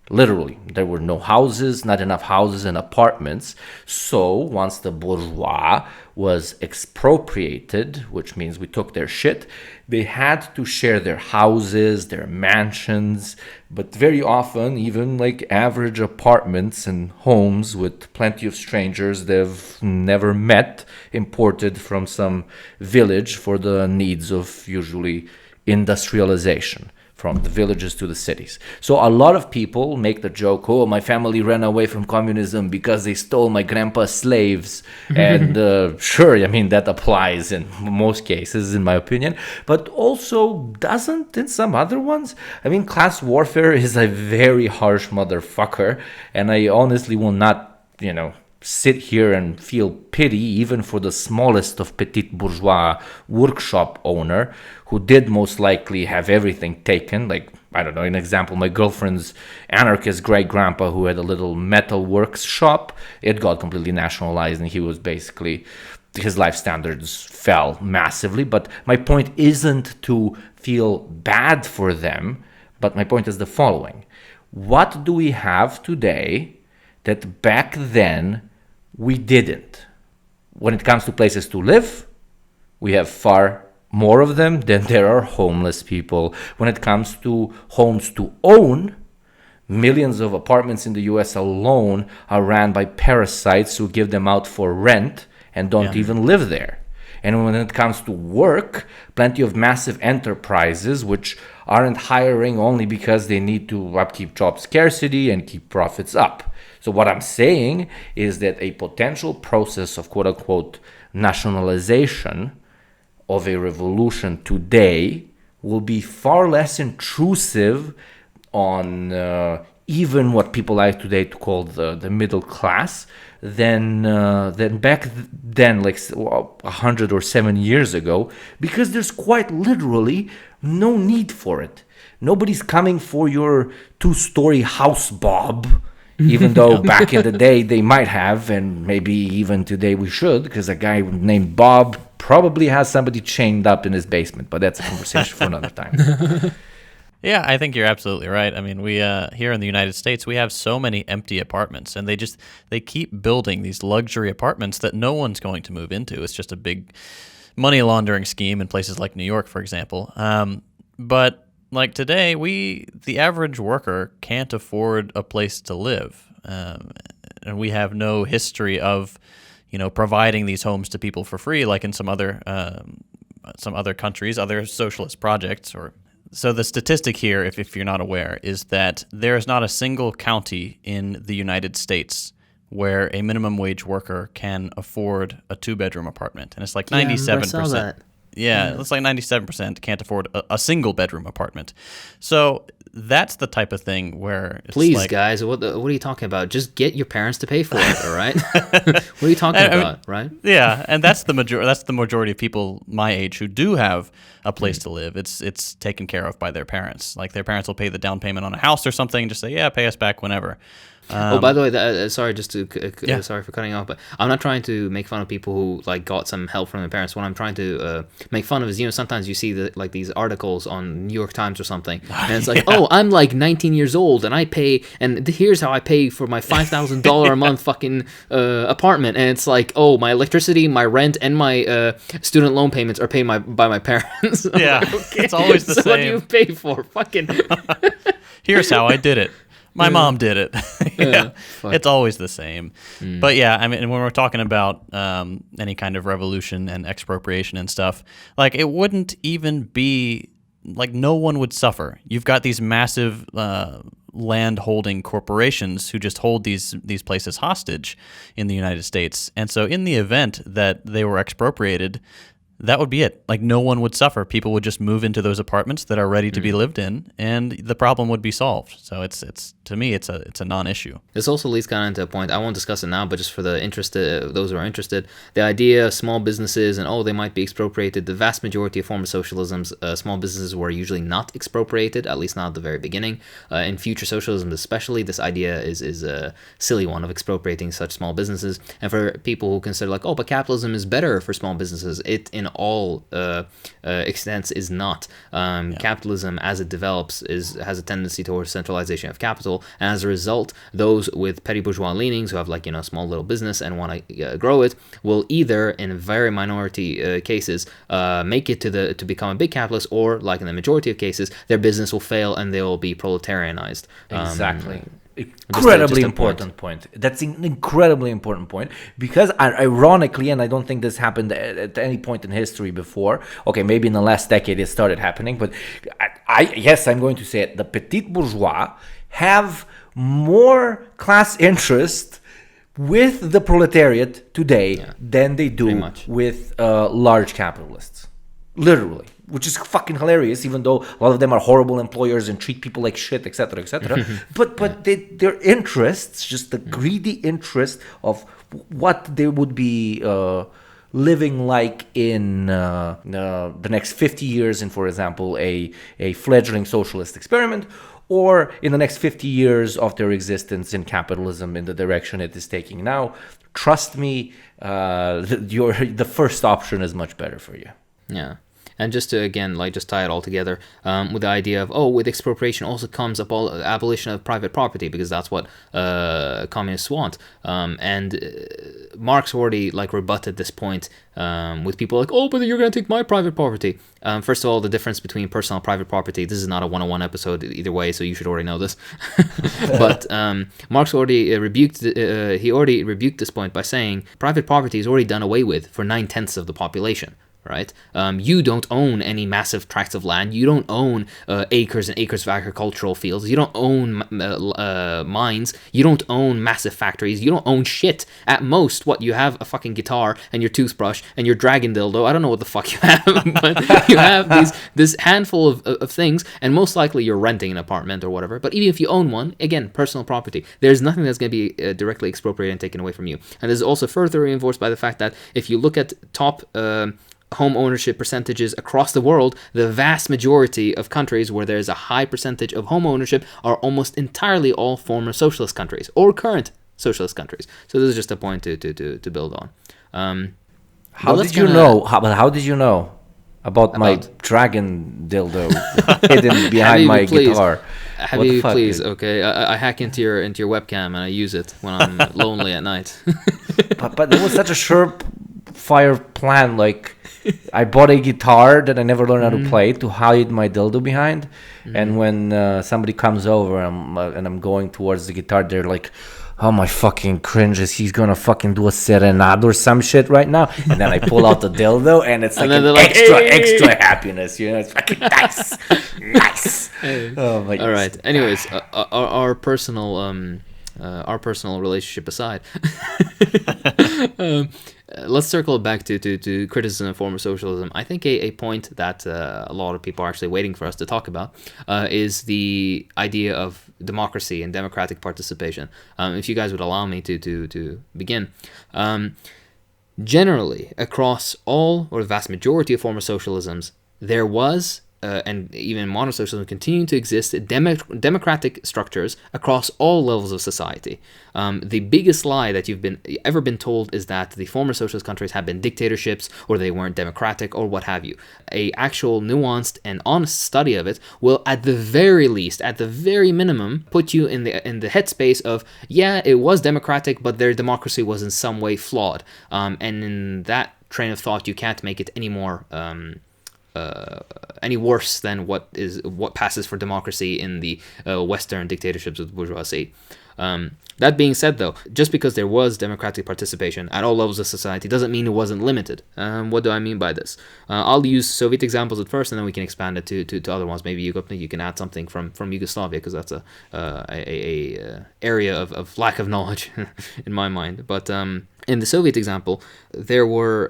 Literally, there were no houses, not enough houses and apartments. So once the bourgeois was expropriated, which means we took their shit, they had to share their houses, their mansions, but very often even like average apartments and homes with plenty of strangers they've never met, imported from some village for the needs of usually industrialization, from the villages to the cities. So a lot of people make the joke, oh, my family ran away from communism because they stole my grandpa's slaves. And sure, I mean, that applies in most cases, in my opinion, but also doesn't in some other ones. I mean, class warfare is a very harsh motherfucker, and I honestly will not, sit here and feel pity even for the smallest of petit bourgeois workshop owner who did most likely have everything taken. Like, I don't know, an example, my girlfriend's anarchist great-grandpa who had a little metal works shop, it got completely nationalized and he was basically, his life standards fell massively. But my point isn't to feel bad for them, but my point is the following. What do we have today that back then we didn't? When it comes to places to live, we have far more of them than there are homeless people. When it comes to homes to own, millions of apartments in the US alone are ran by parasites who give them out for rent and don't even live there. And when it comes to work, plenty of massive enterprises which aren't hiring only because they need to upkeep job scarcity and keep profits up. So what I'm saying is that a potential process of quote-unquote nationalization of a revolution today will be far less intrusive on even what people like today to call the middle class than back then, like 100 or 7 years ago, because there's quite literally no need for it. Nobody's coming for your 2-story house, Bob. Even though back in the day they might have, and maybe even today we should, because a guy named Bob probably has somebody chained up in his basement, but that's a conversation for another time. Yeah, I think you're absolutely right. I mean, we here in the United States, we have so many empty apartments, and they keep building these luxury apartments that no one's going to move into. It's just a big money laundering scheme in places like New York, for example. But like today, the average worker can't afford a place to live, and we have no history of, providing these homes to people for free, like in some other countries, other socialist projects. So the statistic here, if you're not aware, is that there is not a single county in the United States where a minimum wage worker can afford a 2-bedroom apartment, and it's like 97%. Yeah, it's like 97% can't afford a single bedroom apartment. So that's the type of thing where it's please, like, guys, what are you talking about? Just get your parents to pay for it, all right? What are you talking about, right? Yeah, and that's the majority of people my age who do have a place to live. It's taken care of by their parents. Like their parents will pay the down payment on a house or something, just say, yeah, pay us back whenever. By the way, sorry, sorry for cutting off, but I'm not trying to make fun of people who like got some help from their parents. What I'm trying to make fun of is, sometimes you see these articles on New York Times or something, and it's like, oh, I'm like 19 years old and I pay, and here's how I pay for my $5,000 a month fucking apartment, and it's like, oh, my electricity, my rent, and my student loan payments are paid by my parents. Yeah, like, okay. It's always the same. What do you pay for? Fucking. Here's how I did it. My mom did it. Yeah, it's always the same. But yeah, I mean, when we're talking about any kind of revolution and expropriation and stuff, like it wouldn't even be like no one would suffer. You've got these massive land holding corporations who just hold these places hostage in the United States. And so in the event that they were expropriated, that would be it. Like, no one would suffer. People would just move into those apartments that are ready to be lived in, and the problem would be solved. So it's to me, it's a non-issue. This also leads kind of into a point. I won't discuss it now, but just for the those who are interested, the idea of small businesses and they might be expropriated. The vast majority of former socialisms, small businesses were usually not expropriated, at least not at the very beginning. In future socialism, especially, this idea is a silly one of expropriating such small businesses. And for people who consider like, but capitalism is better for small businesses, it in all extents is not. Capitalism, as it develops, has a tendency towards centralization of capital, and as a result, those with petty bourgeois leanings who have like small little business and want to grow it will either, in very minority cases, make it to become a big capitalist, or like in the majority of cases, their business will fail and they will be proletarianized. Exactly. Incredibly important point. That's an incredibly important point, because ironically, and I don't think this happened at any point in history before. Okay, maybe in the last decade it started happening, but I'm going to say it. The petit bourgeois have more class interest with the proletariat today than they do with large capitalists. Literally. Which is fucking hilarious, even though a lot of them are horrible employers and treat people like shit, etc., etc. But their interests, just the greedy interest of what they would be living like in the next 50 years in, for example, a fledgling socialist experiment, or in the next 50 years of their existence in capitalism in the direction it is taking now. Trust me, the first option is much better for you. Yeah. And just to, again, just tie it all together with the idea of, with expropriation also comes abolition of private property, because that's what communists want. And Marx already, rebutted this point with people like, but you're going to take my private property. First of all, the difference between personal and private property, this is not a 101 episode either way, so you should already know this. But Marx already rebuked this point by saying private property is already done away with for 9/10 of the population. Right? You don't own any massive tracts of land. You don't own acres and acres of agricultural fields. You don't own mines. You don't own massive factories. You don't own shit. At most, you have a fucking guitar and your toothbrush and your dragon dildo. I don't know what the fuck you have, but you have this handful of things, and most likely you're renting an apartment or whatever. But even if you own one, again, personal property, there's nothing that's going to be directly expropriated and taken away from you. And this is also further reinforced by the fact that if you look at top home ownership percentages across the world, the vast majority of countries where there's a high percentage of home ownership are almost entirely all former socialist countries or current socialist countries. So this is just a point to build on. How did you know about my dragon dildo hidden behind my guitar? Please, okay. I hack into your webcam and I use it when I'm lonely at night. but it was such a surefire plan, I bought a guitar that I never learned how to play to hide my dildo behind. And when somebody comes over and I'm going towards the guitar, they're like, oh my fucking cringes, he's gonna fucking do a serenade or some shit right now. And then I pull out the dildo and it's extra happiness, It's fucking nice. Oh my God. All right. Anyways, our personal relationship aside, let's circle back to criticism of former socialism. I think a point that a lot of people are actually waiting for us to talk about is the idea of democracy and democratic participation. If you guys would allow me to begin. Generally, across all or the vast majority of former socialisms, there was and even modern socialism continue to exist democratic structures across all levels of society. The biggest lie that you've ever been told is that the former socialist countries have been dictatorships or they weren't democratic or what have you. A actual nuanced and honest study of it will, at the very least, at the very minimum, put you in the headspace of, yeah, it was democratic, but their democracy was in some way flawed. And in that train of thought, you can't make it any more any worse than what passes for democracy in the Western dictatorships of the bourgeoisie. That being said, though, just because there was democratic participation at all levels of society doesn't mean it wasn't limited. What do I mean by this? I'll use Soviet examples at first, and then we can expand it to other ones. Maybe you can add something from Yugoslavia, because that's a area of lack of knowledge in my mind. But in the Soviet example, there were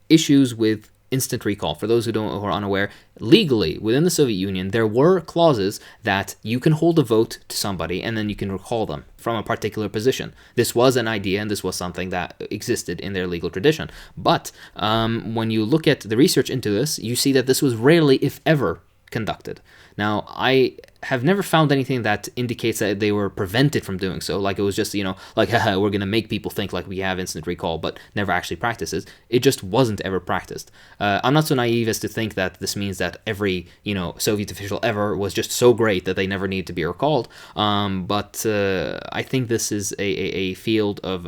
issues with instant recall. For those who are unaware, legally within the Soviet Union, there were clauses that you can hold a vote to somebody and then you can recall them from a particular position. This was an idea, and this was something that existed in their legal tradition. But when you look at the research into this, you see that this was rarely, if ever, conducted. Now, I have never found anything that indicates that they were prevented from doing so. Like it was just, like, haha, we're going to make people think like we have instant recall, but never actually practices. It just wasn't ever practiced. I'm not so naive as to think that this means that every, Soviet official ever was just so great that they never need to be recalled. But I think this is a field of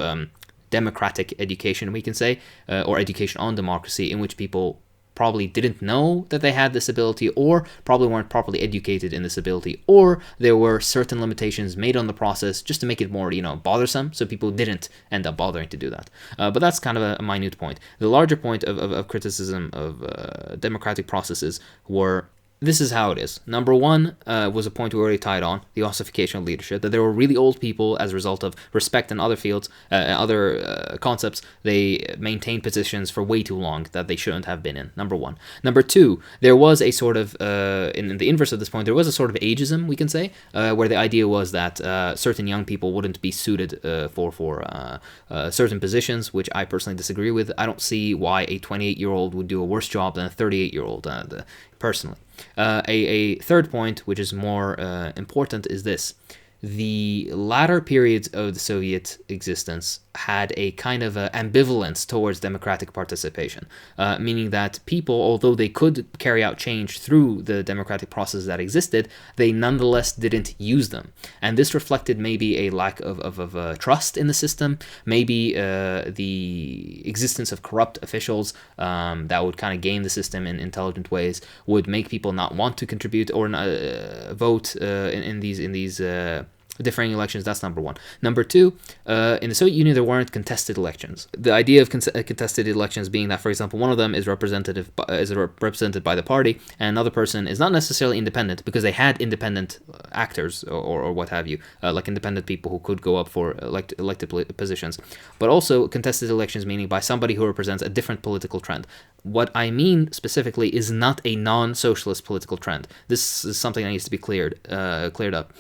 democratic education, we can say, or education on democracy, in which people probably didn't know that they had this ability, or probably weren't properly educated in this ability, or there were certain limitations made on the process just to make it more, bothersome, so people didn't end up bothering to do that. But that's kind of a minute point. The larger point of criticism of democratic processes were, this is how it is. Number one was a point we already tied on, the ossification of leadership, that there were really old people as a result of respect in other fields, other concepts. They maintained positions for way too long that they shouldn't have been in, number one. Number two, there was a sort of, in the inverse of this point, there was a sort of ageism, we can say, where the idea was that certain young people wouldn't be suited for certain positions, which I personally disagree with. I don't see why a 28-year-old would do a worse job than a 38-year-old, personally. A third point, which is more important, is this. The latter periods of the Soviet existence had a kind of ambivalence towards democratic participation, meaning that people, although they could carry out change through the democratic processes that existed, they nonetheless didn't use them. And this reflected maybe a lack of trust in the system, maybe the existence of corrupt officials that would kind of game the system in intelligent ways, would make people not want to contribute or vote in these differing elections. That's number one. Number two, in the Soviet Union, there weren't contested elections. The idea of contested elections being that, for example, one of them is represented by the party, and another person is not necessarily independent because they had independent actors or what have you, like independent people who could go up for elected positions. But also contested elections meaning by somebody who represents a different political trend. What I mean specifically is not a non-socialist political trend. This is something that needs to be cleared up.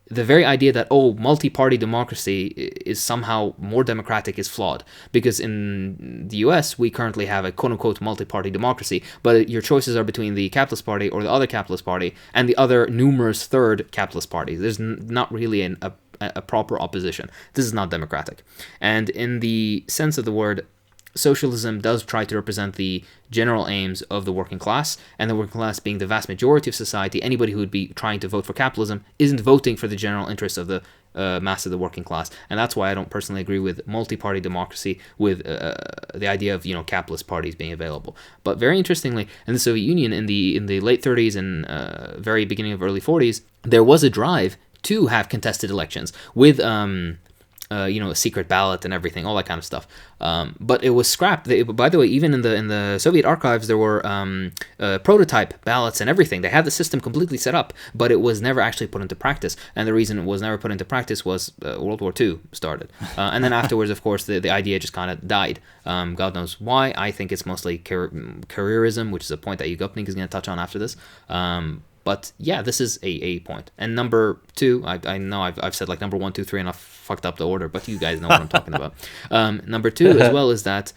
The very idea that, multi-party democracy is somehow more democratic is flawed, because in the US, we currently have a quote-unquote multi-party democracy, but your choices are between the capitalist party or the other capitalist party and the other numerous third capitalist parties. There's not really a proper opposition. This is not democratic. And in the sense of the word, socialism does try to represent the general aims of the working class, and the working class being the vast majority of society. Anybody who would be trying to vote for capitalism isn't voting for the general interests of the mass of the working class, and that's why I don't personally agree with multi-party democracy, with the idea of capitalist parties being available. But very interestingly, in the Soviet Union in the late 30s and very beginning of early 40s, there was a drive to have contested elections with a secret ballot and everything, all that kind of stuff. But it was scrapped. By the way, even in the Soviet archives, there were prototype ballots and everything. They had the system completely set up, but it was never actually put into practice. And the reason it was never put into practice was World War II started. And then afterwards, of course, the idea just kind of died. God knows why. I think it's mostly careerism, which is a point that Yugopnik is going to touch on after this. But yeah, this is a point. And number two, I know I've said like number 1, 2, 3, and I've fucked up the order, but you guys know what I'm talking about. Number two as well is that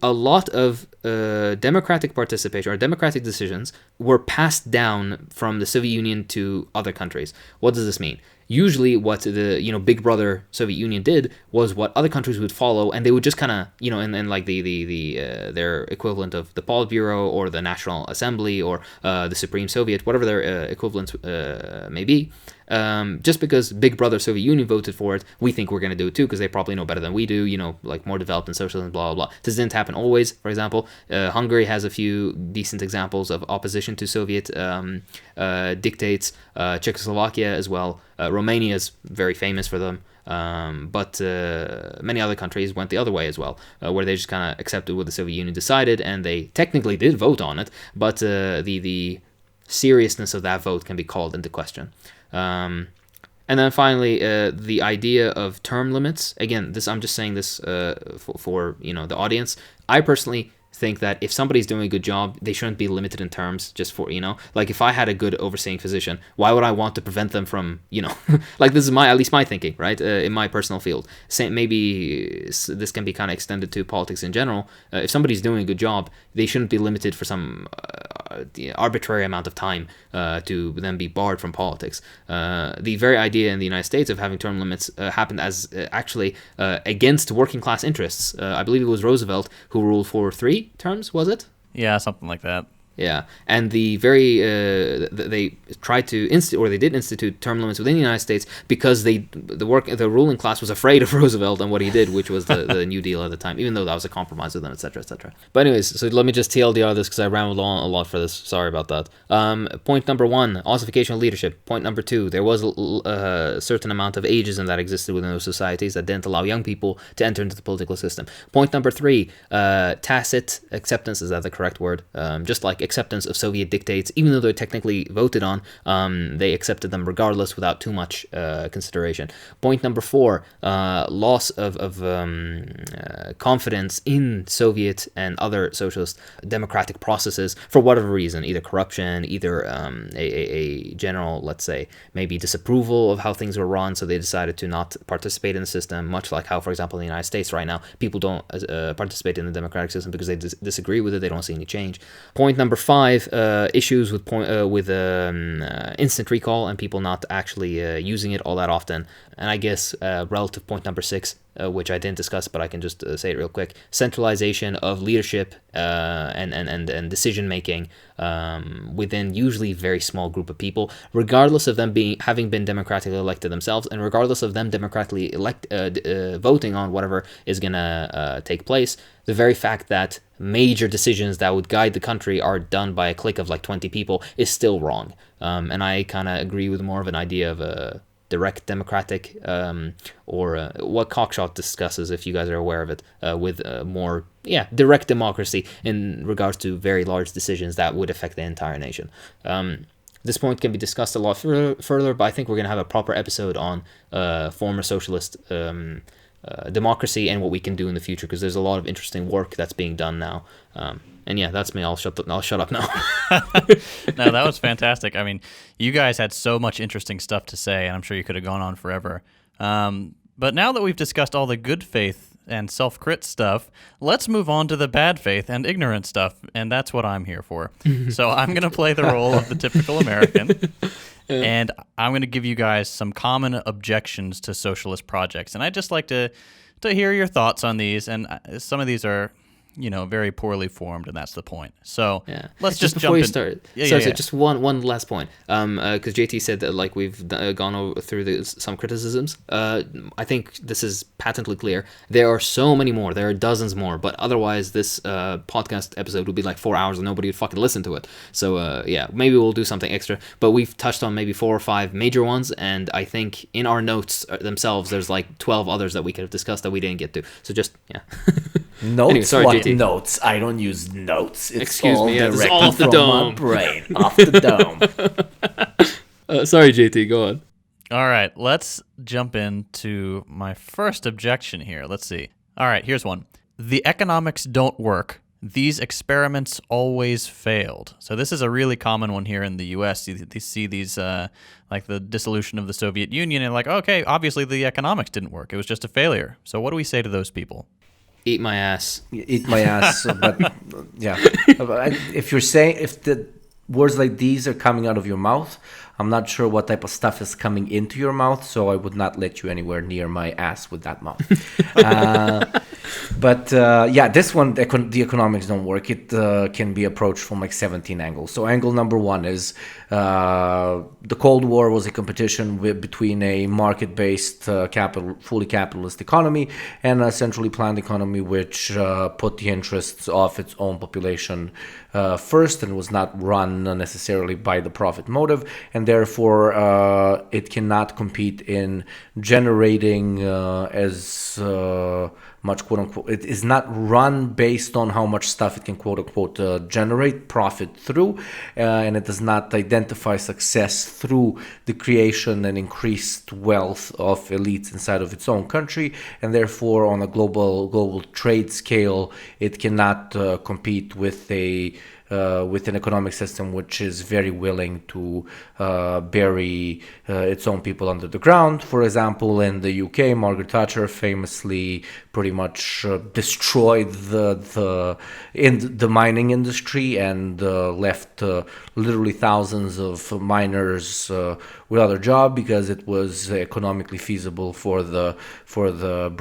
a lot of democratic participation or democratic decisions were passed down from the Soviet Union to other countries. What does this mean? Usually what the Big Brother Soviet Union did was what other countries would follow, and they would just kind of and like their equivalent of the Politburo or the National Assembly or the Supreme Soviet, whatever their equivalents may be. Just because Big Brother Soviet Union voted for it, we think we're going to do it too, because they probably know better than we do, like more developed in socialism, blah, blah, blah. This didn't happen always. For example, Hungary has a few decent examples of opposition to Soviet dictates, Czechoslovakia as well. Romania is very famous for them. But many other countries went the other way as well, where they just kind of accepted what the Soviet Union decided, and they technically did vote on it, but the seriousness of that vote can be called into question. And then finally, the idea of term limits. Again, I'm just saying this for the audience. I personally think that if somebody's doing a good job, they shouldn't be limited in terms just for, like if I had a good overseeing physician, why would I want to prevent them from, like this is at least my thinking, right? In my personal field. Maybe this can be kind of extended to politics in general. If somebody's doing a good job, they shouldn't be limited for some arbitrary amount of time to then be barred from politics. The very idea in the United States of having term limits happened as actually against working class interests. I believe it was Roosevelt who ruled for 3 terms, was it? Yeah, something like that. Yeah, and the very they tried to they did institute term limits within the United States because the ruling class was afraid of Roosevelt and what he did, which was the New Deal at the time, even though that was a compromise with them, etc., etc. But anyways, so let me just TLDR this because I rambled on a lot for this. Sorry about that. Point number 1, ossification of leadership. Point number 2, there was a certain amount of ageism that existed within those societies that didn't allow young people to enter into the political system. Point number 3, tacit acceptance. Is that the correct word? Just like acceptance of Soviet dictates, even though they're technically voted on, they accepted them regardless without too much consideration. Point number 4, loss of confidence in Soviet and other socialist democratic processes for whatever reason, either corruption, either a general, let's say, maybe disapproval of how things were run, so they decided to not participate in the system, much like how, for example, in the United States right now, people don't participate in the democratic system because they disagree with it, they don't see any change. Point number 5, issues with instant recall and people not actually using it all that often. And I guess relative point number 6, which I didn't discuss, but I can just say it real quick: centralization of leadership and decision making within usually a very small group of people, regardless of them having been democratically elected themselves, and regardless of them democratically voting on whatever is gonna take place. The very fact that major decisions that would guide the country are done by a clique of like 20 people is still wrong. And I kind of agree with more of an idea of a direct democratic, or what Cockshot discusses, if you guys are aware of it, with more direct democracy in regards to very large decisions that would affect the entire nation. This point can be discussed a lot further, but I think we're going to have a proper episode on former socialist democracy and what we can do in the future, because there's a lot of interesting work that's being done now. And yeah, that's me. I'll shut up now. No, that was fantastic. I mean, you guys had so much interesting stuff to say, and I'm sure you could have gone on forever. But now that we've discussed all the good faith and self-crit stuff, let's move on to the bad faith and ignorant stuff, and that's what I'm here for. So I'm going to play the role of the typical American, and I'm going to give you guys some common objections to socialist projects. And I'd just like to hear your thoughts on these, and some of these are very poorly formed, and that's the point. So let's just before jump you in. start. So just one last point. Because JT said that like we've gone through some criticisms. I think this is patently clear. There are so many more. There are dozens more. But otherwise, this podcast episode would be like 4 hours and nobody would fucking listen to it. So maybe we'll do something extra. But we've touched on maybe 4 or 5 major ones, and I think in our notes themselves, there's like 12 others that we could have discussed that we didn't get to. So just Notes? Anyway, sorry, What JT. Notes? I don't use notes. It's Excuse all me, this is directly off the from dome. my brain. Off the dome. Sorry, JT. Go on. All right, let's jump into my first objection here. Let's see. All right, here's one. The economics don't work. These experiments always failed. So this is a really common one here in the U.S. You see these, like the dissolution of the Soviet Union, and like, okay, obviously the economics didn't work. It was just a failure. So what do we say to those people? Eat my ass. Eat my ass. But yeah, if the words like these are coming out of your mouth, I'm not sure what type of stuff is coming into your mouth, so I would not let you anywhere near my ass with that mouth. But this one, the economics don't work. It can be approached from like 17 angles. So angle number 1 is the Cold War was a competition between a market-based, fully capitalist economy and a centrally planned economy which put the interests of its own population first and was not run necessarily by the profit motive, and therefore it cannot compete in generating as much, quote unquote. It is not run based on how much stuff it can, quote unquote, generate profit through, and it does not identify identify success through the creation and increased wealth of elites inside of its own country, and therefore on a global trade scale, it cannot compete with an economic system which is very willing to bury its own people under the ground. For example, in the UK, Margaret Thatcher famously pretty much destroyed the mining industry and left literally thousands of miners without a job because it was economically feasible for the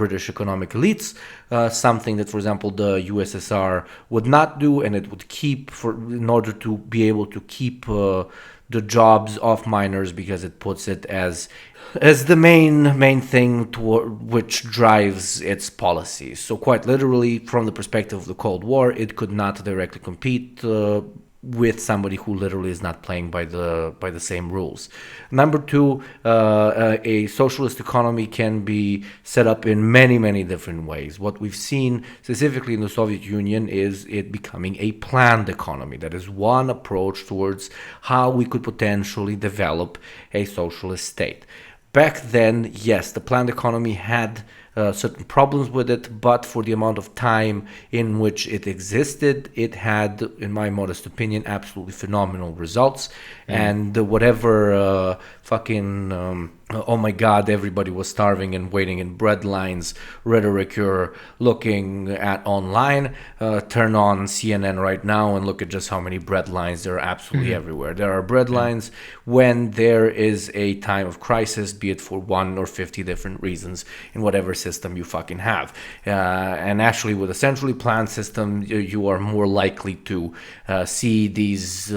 British economic elites. Something that, for example, the USSR would not do, and it would keep in order to be able to keep the jobs of miners, because it puts it as the main thing which drives its policies. So quite literally, from the perspective of the Cold War, it could not directly compete with somebody who literally is not playing by the same rules. Number two, a socialist economy can be set up in many different ways. What we've seen specifically in the Soviet Union is it becoming a planned economy. That is one approach towards how we could potentially develop a socialist state. Back then, yes, the planned economy had certain problems with it, but for the amount of time in which it existed, it had, in my modest opinion, absolutely phenomenal results. And whatever oh my God, everybody was starving and waiting in bread lines rhetoric you're looking at online, turn on CNN right now and look at just how many bread lines there are absolutely everywhere. There are bread lines when there is a time of crisis, be it for 1 or 50 different reasons in whatever system you fucking have. And actually with a centrally planned system, you are more likely to see these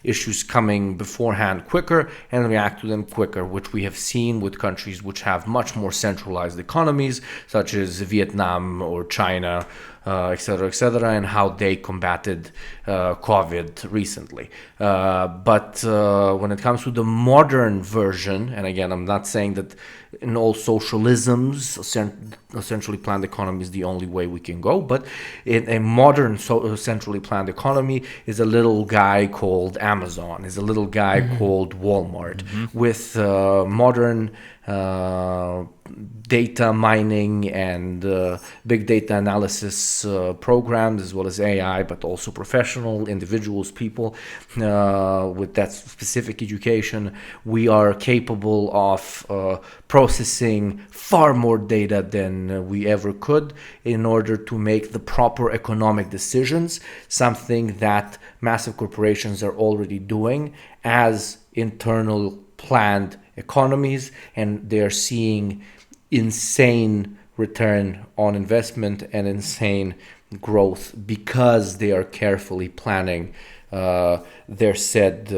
issues coming beforehand quicker and react to them quicker, which we have seen with countries which have much more centralized economies, such as Vietnam or China, etc., and how they combated COVID recently. But when it comes to the modern version, and again, I'm not saying that in all socialisms, a centrally planned economy is the only way we can go, but in a modern centrally planned economy is a little guy called Amazon, is a little guy called Walmart, with modern data mining and big data analysis programs, as well as AI, but also professional individuals, people with that specific education. We are capable of processing far more data than we ever could in order to make the proper economic decisions, something that massive corporations are already doing as internal planned economies, and they're seeing insane return on investment and insane growth because they are carefully planning their said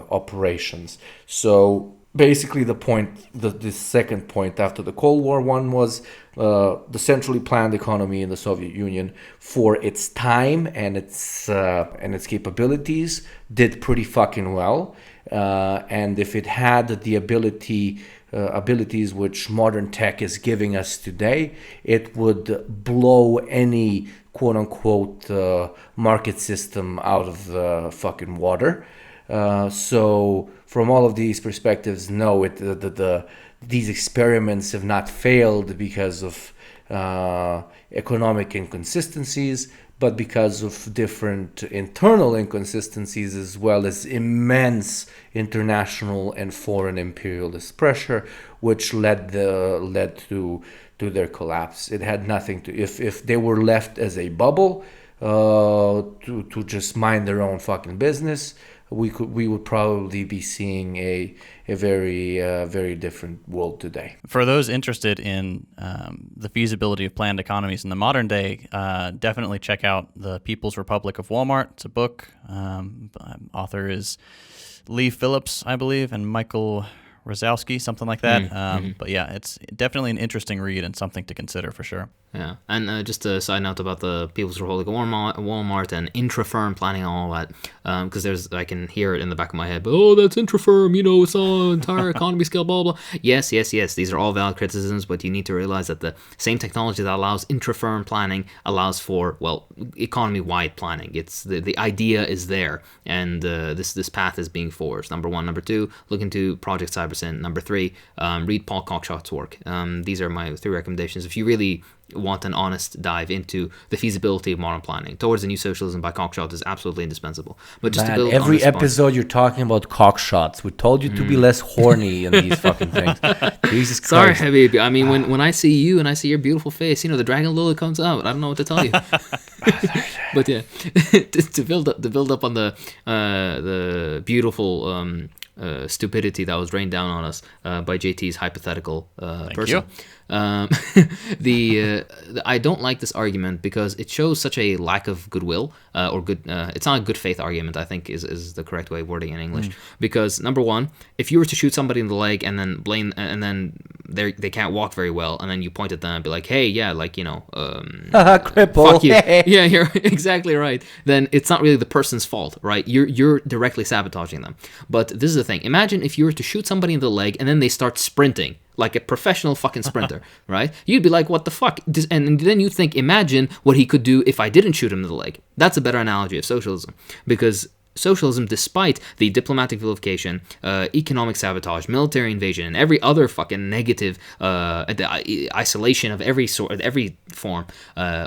operations. So basically the second point after the Cold War one was the centrally planned economy in the Soviet Union for its time and its capabilities did pretty fucking well. And if it had the abilities which modern tech is giving us today, it would blow any quote-unquote market system out of the fucking water. So from all of these perspectives, no, these experiments have not failed because of economic inconsistencies, but because of different internal inconsistencies, as well as immense international and foreign imperialist pressure, which led to their collapse. It had nothing to, if they were left as a bubble to just mind their own fucking business, we would probably be seeing a very different world today. For those interested in the feasibility of planned economies in the modern day, definitely check out The People's Republic of Walmart. It's a book. Author is Lee Phillips, I believe, and Michael Rosowski, something like that. But yeah, it's definitely an interesting read and something to consider for sure. Yeah, and just a side note about the People's Republic of Walmart and intra-firm planning and all that, because I can hear it in the back of my head, but, oh, that's intra-firm, it's all entire economy scale, blah, blah. Yes, these are all valid criticisms, but you need to realize that the same technology that allows intra-firm planning allows for, well, economy-wide planning. It's the idea is there, and this path is being forged. Number one. Number two, look into Project Cybersyn. Number three, read Paul Cockshot's work. These are my 3 recommendations. If you really want an honest dive into the feasibility of modern planning, Towards a New Socialism by Cockshot is absolutely indispensable. But just to build every episode you're talking about cockshots. We told you to be less horny in these fucking things. Jesus Christ. Sorry, Habibi. I mean, when I see you and I see your beautiful face, the dragon lily comes out. I don't know what to tell you. But yeah, to build up on the beautiful stupidity that was rained down on us by JT's hypothetical person. I don't like this argument because it shows such a lack of goodwill or good. It's not a good faith argument, I think is the correct way of wording it in English. Because number one, if you were to shoot somebody in the leg and then they can't walk very well, and then you point at them and be like, hey, yeah, cripple. Fuck you. Yeah, you're exactly right. Then it's not really the person's fault, right? You're directly sabotaging them. But this is the thing. Imagine if you were to shoot somebody in the leg and then they start sprinting like a professional fucking sprinter, right? You'd be like, what the fuck? And then you think, imagine what he could do if I didn't shoot him in the leg. That's a better analogy of socialism, because socialism, despite the diplomatic vilification, economic sabotage, military invasion, and every other fucking negative isolation of every sort, every form,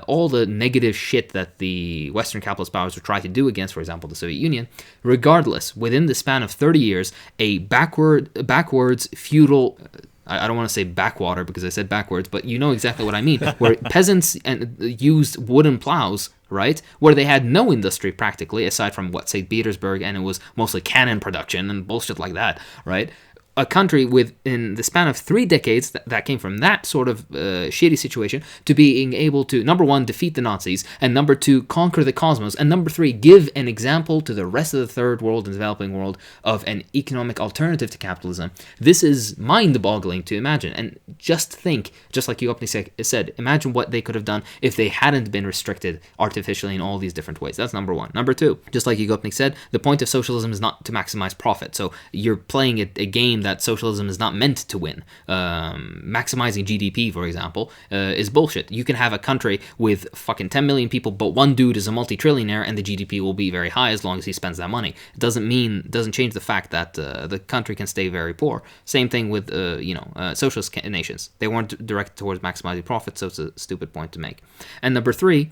all the negative shit that the Western capitalist powers would try to do against, for example, the Soviet Union, regardless, within the span of 30 years, a backwards feudal... I don't want to say backwater because I said backwards, but you know exactly what I mean. Where peasants used wooden plows, right? Where they had no industry practically, aside from St. Petersburg, and it was mostly cannon production and bullshit like that, right? A country in the span of 3 decades that came from that sort of shitty situation to being able to, number one, defeat the Nazis, and number two, conquer the cosmos, and number three, give an example to the rest of the third world and developing world of an economic alternative to capitalism. This is mind-boggling to imagine. And just think, just like Yugopnik said, imagine what they could have done if they hadn't been restricted artificially in all these different ways. That's number one. Number two, just like Yugopnik said, the point of socialism is not to maximize profit. So you're playing a game that socialism is not meant to win. Maximizing GDP, for example, is bullshit. You can have a country with fucking 10 million people, but one dude is a multi-trillionaire, and the GDP will be very high as long as he spends that money. It doesn't change the fact that the country can stay very poor. Same thing with socialist nations. They weren't directed towards maximizing profit, so it's a stupid point to make. And number three,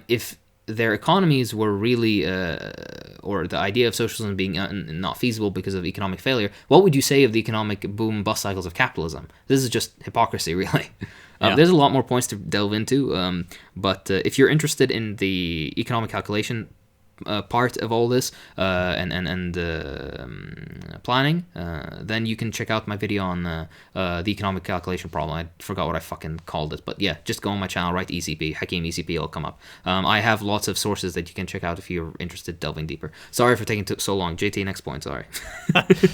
if their economies were really, or the idea of socialism being not feasible because of economic failure, what would you say of the economic boom and bust cycles of capitalism? This is just hypocrisy, really. There's a lot more points to delve into, but if you're interested in the economic calculation part of all this and planning, then you can check out my video on the economic calculation problem. I forgot what I fucking called it, but yeah, just go on my channel, write ECP, Hakim ECP, it'll come up. I have lots of sources that you can check out if you're interested delving deeper. Sorry for taking so long. JT, next point, sorry.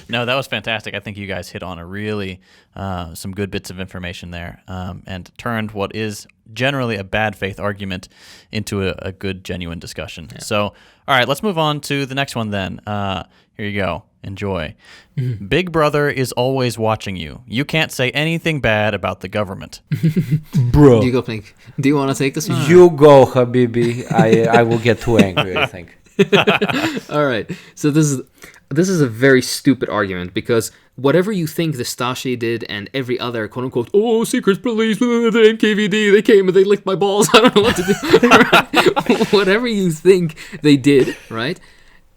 No, that was fantastic. I think you guys hit on a really some good bits of information there, and turned what is generally a bad faith argument into a good, genuine discussion. Yeah. So, all right, let's move on to the next one then. Here you go. Enjoy. Mm-hmm. Big Brother is always watching you. You can't say anything bad about the government. Bro. Do you want to take this one? You go, Habibi. I will get too angry, I think. All right. So this is a very stupid argument, because whatever you think the Stasi did and every other quote-unquote, secret police, the NKVD, they came and they licked my balls, I don't know what to do. Right? Whatever you think they did, right?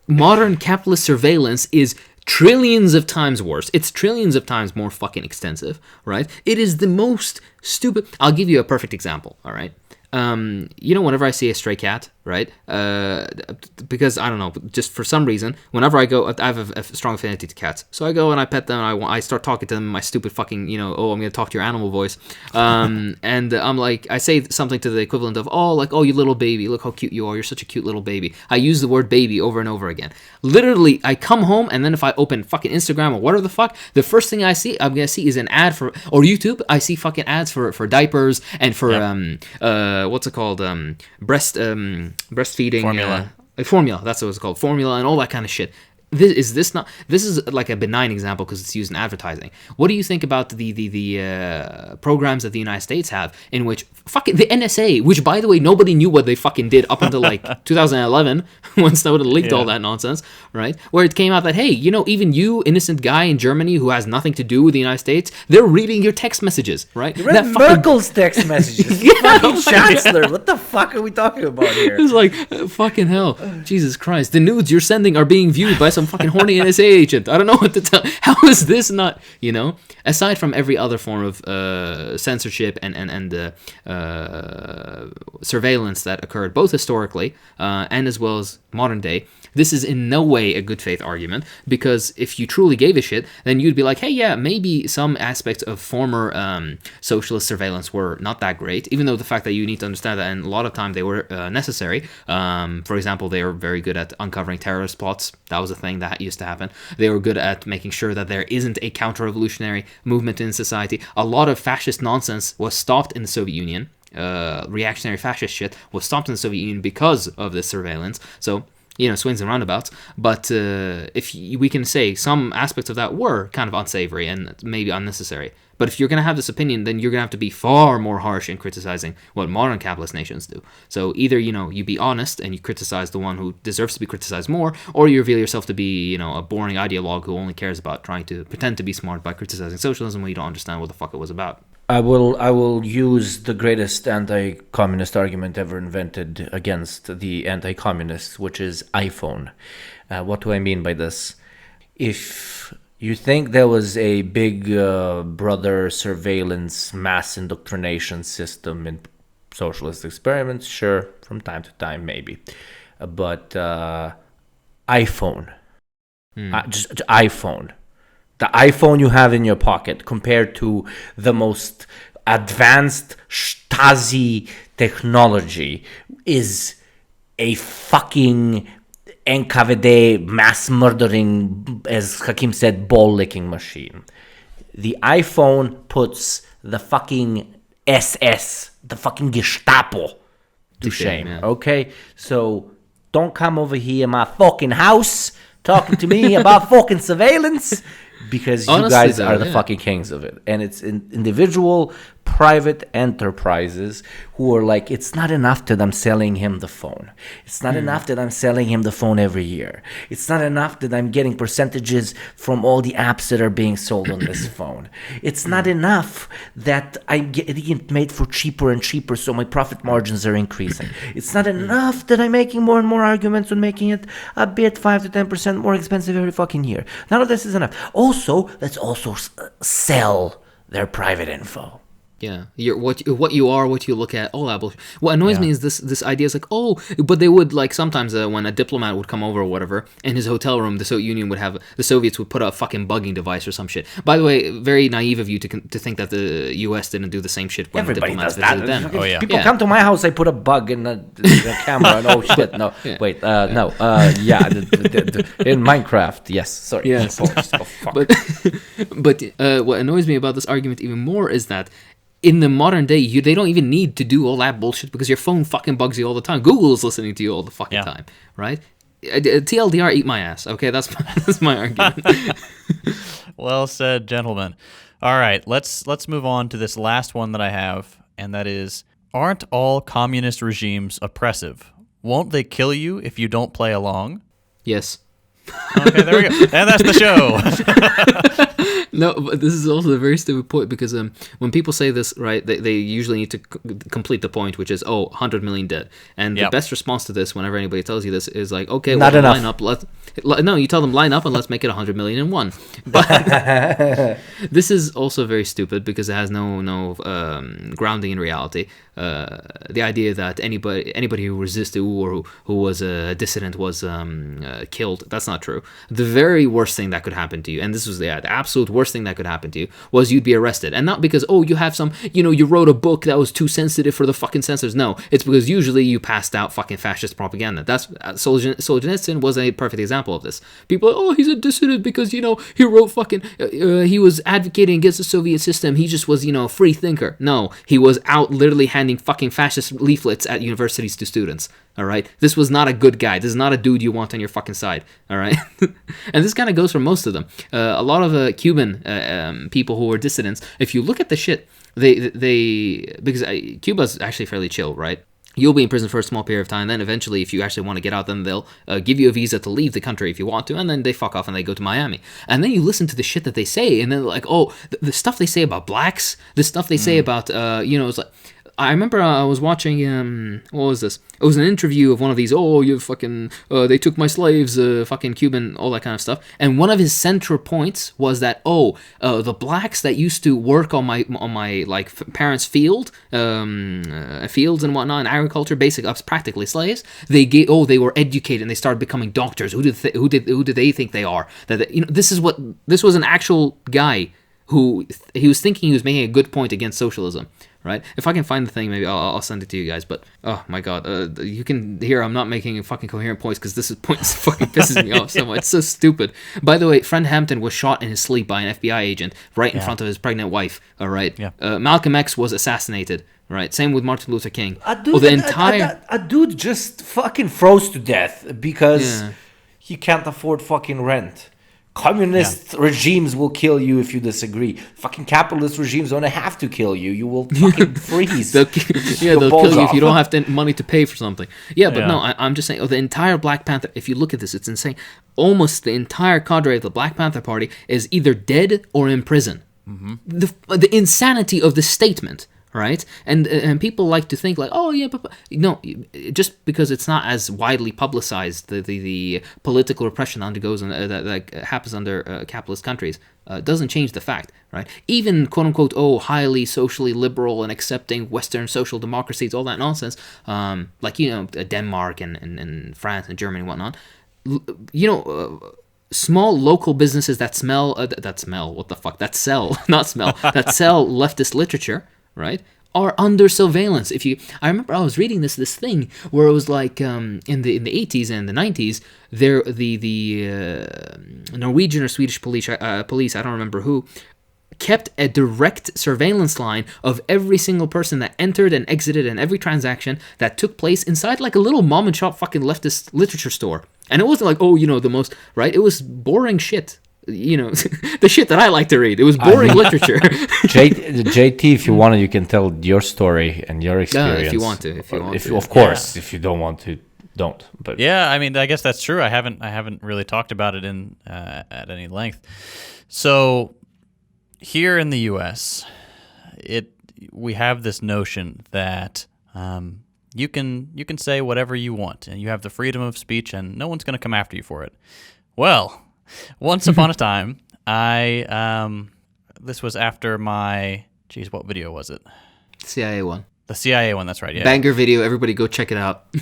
Modern capitalist surveillance is trillions of times worse. It's trillions of times more fucking extensive, right? It is the most stupid... I'll give you a perfect example, all right? Whenever I see a stray cat, right? Because I don't know, just for some reason, whenever I go, I have a strong affinity to cats. So I go and I pet them, and I start talking to them in my stupid fucking, I'm going to talk to your animal voice. And I'm like, I say something to the equivalent of, oh, you little baby, look how cute you are. You're such a cute little baby. I use the word baby over and over again. Literally, I come home, and then if I open fucking Instagram or whatever the fuck, the first thing I'm going to see is an ad for, or YouTube, I see fucking ads for diapers and for, what's it called? Breastfeeding formula, that's what it's called, formula, and all that kind of shit. This is like a benign example because it's used in advertising. What do you think about the programs that the United States have, in which fucking the NSA, which by the way nobody knew what they fucking did up until like 2011 when Snowden leaked all that nonsense, right? Where it came out that, hey, even you, innocent guy in Germany who has nothing to do with the United States, they're reading your text messages, right? You read Merkel's text messages. Fucking chancellor. What the fuck are we talking about here? It's like, fucking hell, Jesus Christ, the nudes you're sending are being viewed by some fucking horny NSA agent. I don't know what to tell. How is this not, aside from every other form of censorship and surveillance that occurred both historically and as well as modern day, this is in no way a good faith argument, because if you truly gave a shit, then you'd be like, hey, yeah, maybe some aspects of former socialist surveillance were not that great, even though the fact that you need to understand that, and a lot of time they were necessary. For example, they were very good at uncovering terrorist plots. That was a thing that used to happen. They were good at making sure that there isn't a counter-revolutionary movement in society. A lot of fascist nonsense was stopped in the Soviet Union. Reactionary fascist shit was stopped in the Soviet Union because of this surveillance. So, swings and roundabouts. But if we can say some aspects of that were kind of unsavory and maybe unnecessary. But if you're going to have this opinion, then you're going to have to be far more harsh in criticizing what modern capitalist nations do. So either, you be honest and you criticize the one who deserves to be criticized more, or you reveal yourself to be, a boring ideologue who only cares about trying to pretend to be smart by criticizing socialism when you don't understand what the fuck it was about. I will use the greatest anti-communist argument ever invented against the anti-communists, which is iPhone. What do I mean by this? If you think there was a big brother surveillance mass indoctrination system in socialist experiments, sure, from time to time, maybe. But iPhone, just iPhone. The iPhone you have in your pocket compared to the most advanced Stasi technology is a fucking NKVD mass murdering, as Hakim said, ball licking machine. The iPhone puts the fucking SS, the fucking Gestapo, to shame. Okay? So don't come over here in my fucking house talking to me about fucking surveillance, because you guys are the fucking kings of it. And it's individual private enterprises who are like, it's not enough that I'm selling him the phone. It's not enough that I'm selling him the phone every year. It's not enough that I'm getting percentages from all the apps that are being sold on this phone. It's not enough that I'm getting it made for cheaper and cheaper, so my profit margins are increasing. It's not enough that I'm making more and more arguments on making it a bit 5 to 10% more expensive every fucking year. None of this is enough. Also, let's also sell their private info. Yeah, what you are, what you look at, all that bullshit. What annoys me is this idea is like, but they would, like, sometimes when a diplomat would come over or whatever, in his hotel room, the Soviet Union the Soviets would put a fucking bugging device or some shit. By the way, very naive of you to think that the U.S. didn't do the same shit when everybody diplomats does that. visited them. Oh yeah, people come to my house, I put a bug in the camera, and oh shit, no, wait, no, in Minecraft, yes, sorry, yes. Oh, fuck. But what annoys me about this argument even more is that in the modern day, they don't even need to do all that bullshit because your phone fucking bugs you all the time. Google is listening to you all the fucking time, right? TLDR, eat my ass. Okay, that's my argument. Well said, gentlemen. All right, let's move on to this last one that I have, and that is, aren't all communist regimes oppressive? Won't they kill you if you don't play along? Yes. Okay, there we go. And that's the show. No, but this is also a very stupid point because when people say this, right, they usually need to complete the point, which is 100 million dead. And the best response to this, whenever anybody tells you this, is like, okay, Not enough. line up. No, you tell them line up and let's make it 100 million in one. But this is also very stupid because it has no grounding in reality. The idea that anybody who resisted or who was a dissident was killed, that's not true. The very worst thing that could happen to you, and this was the absolute worst thing that could happen to you, was you'd be arrested. And not because, you have some, you wrote a book that was too sensitive for the fucking censors. No, it's because usually you passed out fucking fascist propaganda. That's Solzhenitsyn was a perfect example of this. People are, he's a dissident because, he wrote fucking, he was advocating against the Soviet system. He just was, free thinker. No, he was out literally handing fucking fascist leaflets at universities to students. All right, this was not a good guy. This is not a dude you want on your fucking side. All right, and this kind of goes for most of them. A lot of Cuban people who were dissidents, if you look at the shit, they because Cuba's actually fairly chill, right? You'll be in prison for a small period of time. Then eventually, if you actually want to get out, then they'll give you a visa to leave the country if you want to, and then they fuck off and they go to Miami. And then you listen to the shit that they say, and then like, the stuff they say about blacks, the stuff they say about, it's like. I remember I was watching, what was this? It was an interview of one of these, you fucking, they took my slaves, fucking Cuban, all that kind of stuff. And one of his central points was that, the blacks that used to work on my like parents' fields and whatnot, in agriculture, basic ups, practically slaves. They were educated and they started becoming doctors. Who did they think they are? This was an actual guy who he was thinking he was making a good point against socialism. Right? If I can find the thing, maybe I'll send it to you guys. But oh my god, you can hear I'm not making fucking coherent points because this fucking pisses me off so much. It's so stupid. By the way, Friend Hampton was shot in his sleep by an FBI agent right in front of his pregnant wife. All right. Yeah. Malcolm X was assassinated. Right. Same with Martin Luther King. A dude just fucking froze to death because he can't afford fucking rent. Communist regimes will kill you if you disagree. Fucking capitalist regimes don't have to kill you. You will fucking freeze. they'll kill you if you don't have money to pay for something. No, I'm just saying, the entire Black Panther, if you look at this, it's insane. Almost the entire cadre of the Black Panther Party is either dead or in prison. Mm-hmm. The insanity of the statement. Right, and people like to think like, but no, just because it's not as widely publicized, the political repression that undergoes that happens under capitalist countries doesn't change the fact, right? Even quote unquote highly socially liberal and accepting Western social democracies, all that nonsense, like Denmark and France and Germany and whatnot, small local businesses that sell leftist literature. Right, are under surveillance. I remember I was reading this thing where it was like in the 80s and the 90s, the Norwegian or Swedish police, I don't remember who, kept a direct surveillance line of every single person that entered and exited and every transaction that took place inside like a little mom and shop fucking leftist literature store. And it wasn't like the most, right? It was boring shit. The shit that I like to read. It was boring literature. JT, if you want to, you can tell your story and your experience. If you want to. Of course. If you don't want to, don't. But yeah, I mean, I guess that's true. I haven't really talked about it at any length. So here in the U.S., we have this notion that you can say whatever you want, and you have the freedom of speech, and no one's going to come after you for it. Well. Once upon a time, this was after my, what video was it? CIA one. The CIA one, that's right, yeah. Banger video, everybody go check it out.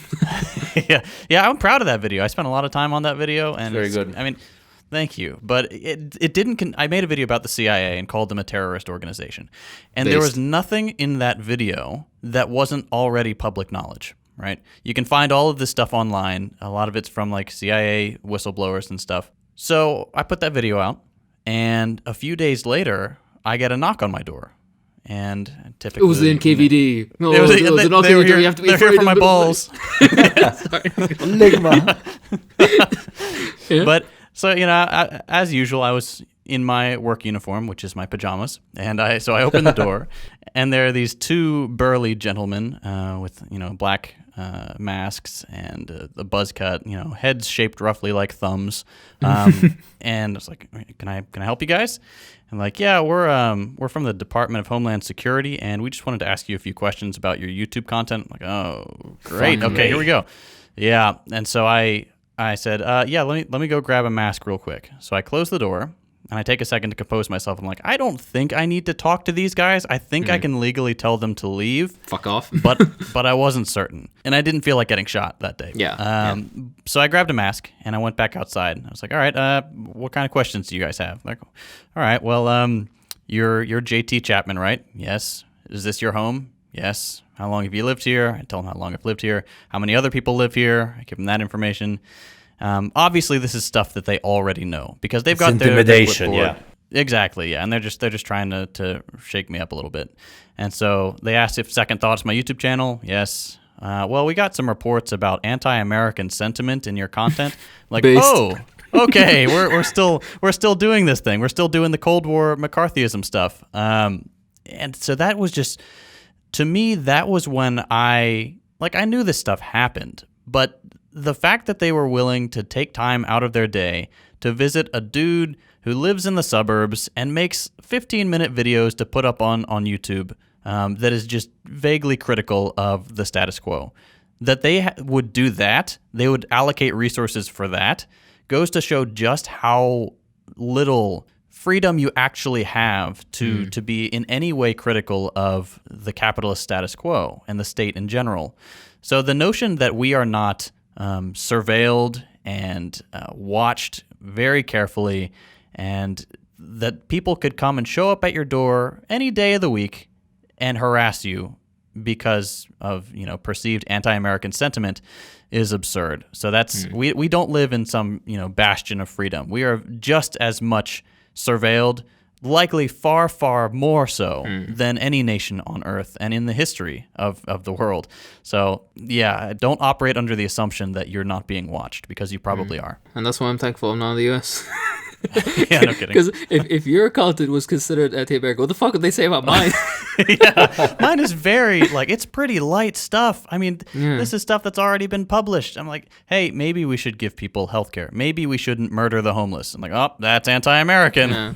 Yeah, I'm proud of that video. I spent a lot of time on that video. And it's very good. I mean, thank you. But it didn't, I made a video about the CIA and called them a terrorist organization. And there was nothing in that video that wasn't already public knowledge. Right? You can find all of this stuff online. A lot of it's from like CIA whistleblowers and stuff. So I put that video out, and a few days later, I get a knock on my door. And typically... It was the NKVD. No, the knock on your door, you have to be afraid here for my balls. Sorry. Ligma. Yeah. But, so, as usual, I was in my work uniform, which is my pajamas, and so I opened the door, And there are these two burly gentlemen with, black masks and a buzz cut, heads shaped roughly like thumbs. And I was like, can I help you guys? And like, yeah, we're from the Department of Homeland Security, and we just wanted to ask you a few questions about your YouTube content. I'm like, oh, great. Okay, here we go. Yeah. And so I said, yeah, let me go grab a mask real quick. So I close the door. And I take a second to compose myself. I'm like, I don't think I need to talk to these guys. I think I can legally tell them to leave. Fuck off. but I wasn't certain. And I didn't feel like getting shot that day. Yeah. So I grabbed a mask and I went back outside. I was like, all right, what kind of questions do you guys have? Like, all right, well, you're JT Chapman, right? Yes. Is this your home? Yes. How long have you lived here? I tell them how long I've lived here. How many other people live here? I give them that information. Obviously, this is stuff that they already know because they've got their intimidation. Yeah, exactly. Yeah, and they're just trying to shake me up a little bit. And so they asked if Second Thoughts, my YouTube channel. Yes. Well, we got some reports about anti-American sentiment in your content. Like, oh, okay, we're still doing this thing. We're still doing the Cold War McCarthyism stuff. And so that was just, to me, that was when I knew this stuff happened, but the fact that they were willing to take time out of their day to visit a dude who lives in the suburbs and makes 15-minute videos to put up on YouTube that is just vaguely critical of the status quo, that they would do that, they would allocate resources for that, goes to show just how little freedom you actually have to be in any way critical of the capitalist status quo and the state in general. So the notion that we are not surveilled and watched very carefully, and that people could come and show up at your door any day of the week and harass you because of perceived anti-American sentiment is absurd. So that's we don't live in some bastion of freedom. We are just as much surveilled, likely far, far more so than any nation on Earth and in the history of the world. So, yeah, don't operate under the assumption that you're not being watched, because you probably are. And that's why I'm thankful I'm not in the U.S. Yeah, no kidding. Because if your content was considered anti-American, what the fuck would they say about mine? Yeah, mine is very, it's pretty light stuff. I mean, this is stuff that's already been published. I'm like, hey, maybe we should give people healthcare. Maybe we shouldn't murder the homeless. I'm like, oh, that's anti-American. Yeah.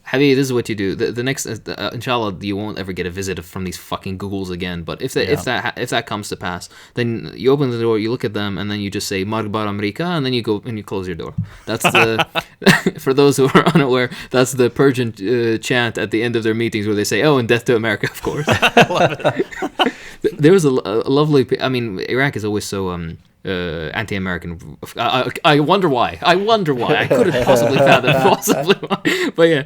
Habib, this is what you do. The next, inshallah, you won't ever get a visit from these fucking Googles again. But if that comes to pass, then you open the door, you look at them, and then you just say "Margbar America," and then you go and you close your door. That's the for those who are unaware. That's the Persian chant at the end of their meetings where they say, "Oh, and death to America," of course. I love it. There was a lovely. I mean, Iraq is always so anti-American. I wonder why. I couldn't possibly fathom why. But yeah,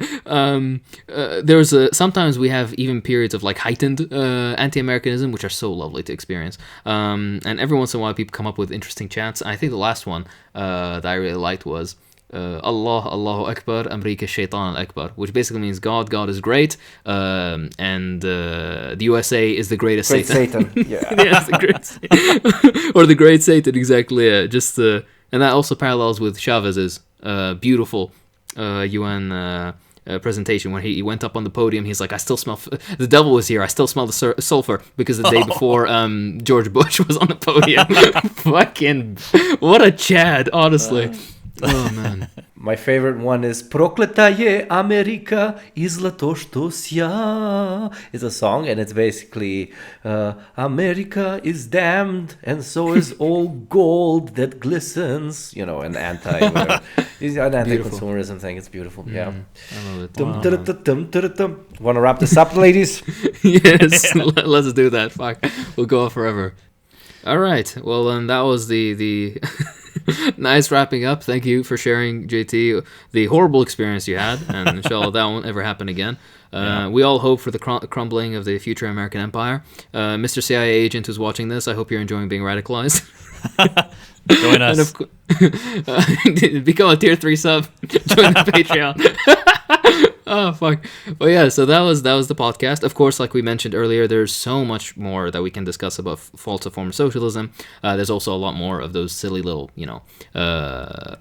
there's sometimes we have even periods of heightened anti-Americanism, which are so lovely to experience. And every once in a while, people come up with interesting chants. I think the last one that I really liked was Allah, Allahu Akbar, America Shaitan Akbar, which basically means God is great, and the USA is the greatest Great Satan. Yeah. Yes, the great Satan. Or the great Satan, exactly. Yeah. Just and that also parallels with Chavez's beautiful UN presentation when he went up on the podium. He's like, I still smell the devil was here. I still smell the sulfur, because the day before George Bush was on the podium. Fucking what a Chad, honestly. Oh man. My favorite one is Prokletaye Amerika izla to što sja. It's a song, and it's basically America is damned, and so is all gold that glistens. An anti-consumerism thing. It's beautiful. Yeah. I love it. Want to wrap this up, ladies? Yes. Let's do that. Fuck. We'll go on forever. All right. Well, then that was the nice wrapping up. Thank you for sharing, JT, the horrible experience you had, and inshallah that won't ever happen again. We all hope for the crumbling of the future American empire. Mr. CIA agent who's watching this, I hope you're enjoying being radicalized. Join us. And become a tier 3 sub. Join the Patreon. Oh fuck. But yeah, so that was the podcast. Of course, like we mentioned earlier, there's so much more that we can discuss about false form of socialism. There's also a lot more of those silly little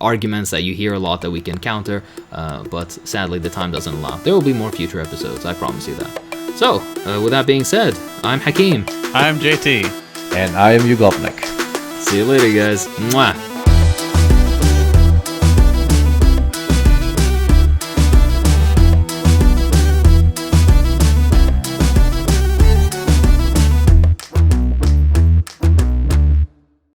arguments that you hear a lot that we can counter, but sadly the time doesn't allow. There will be more future episodes, I promise you that. So, with that being said, I'm Hakeem. I'm JT. And I am Yugovnik. See you later, guys. Mwah.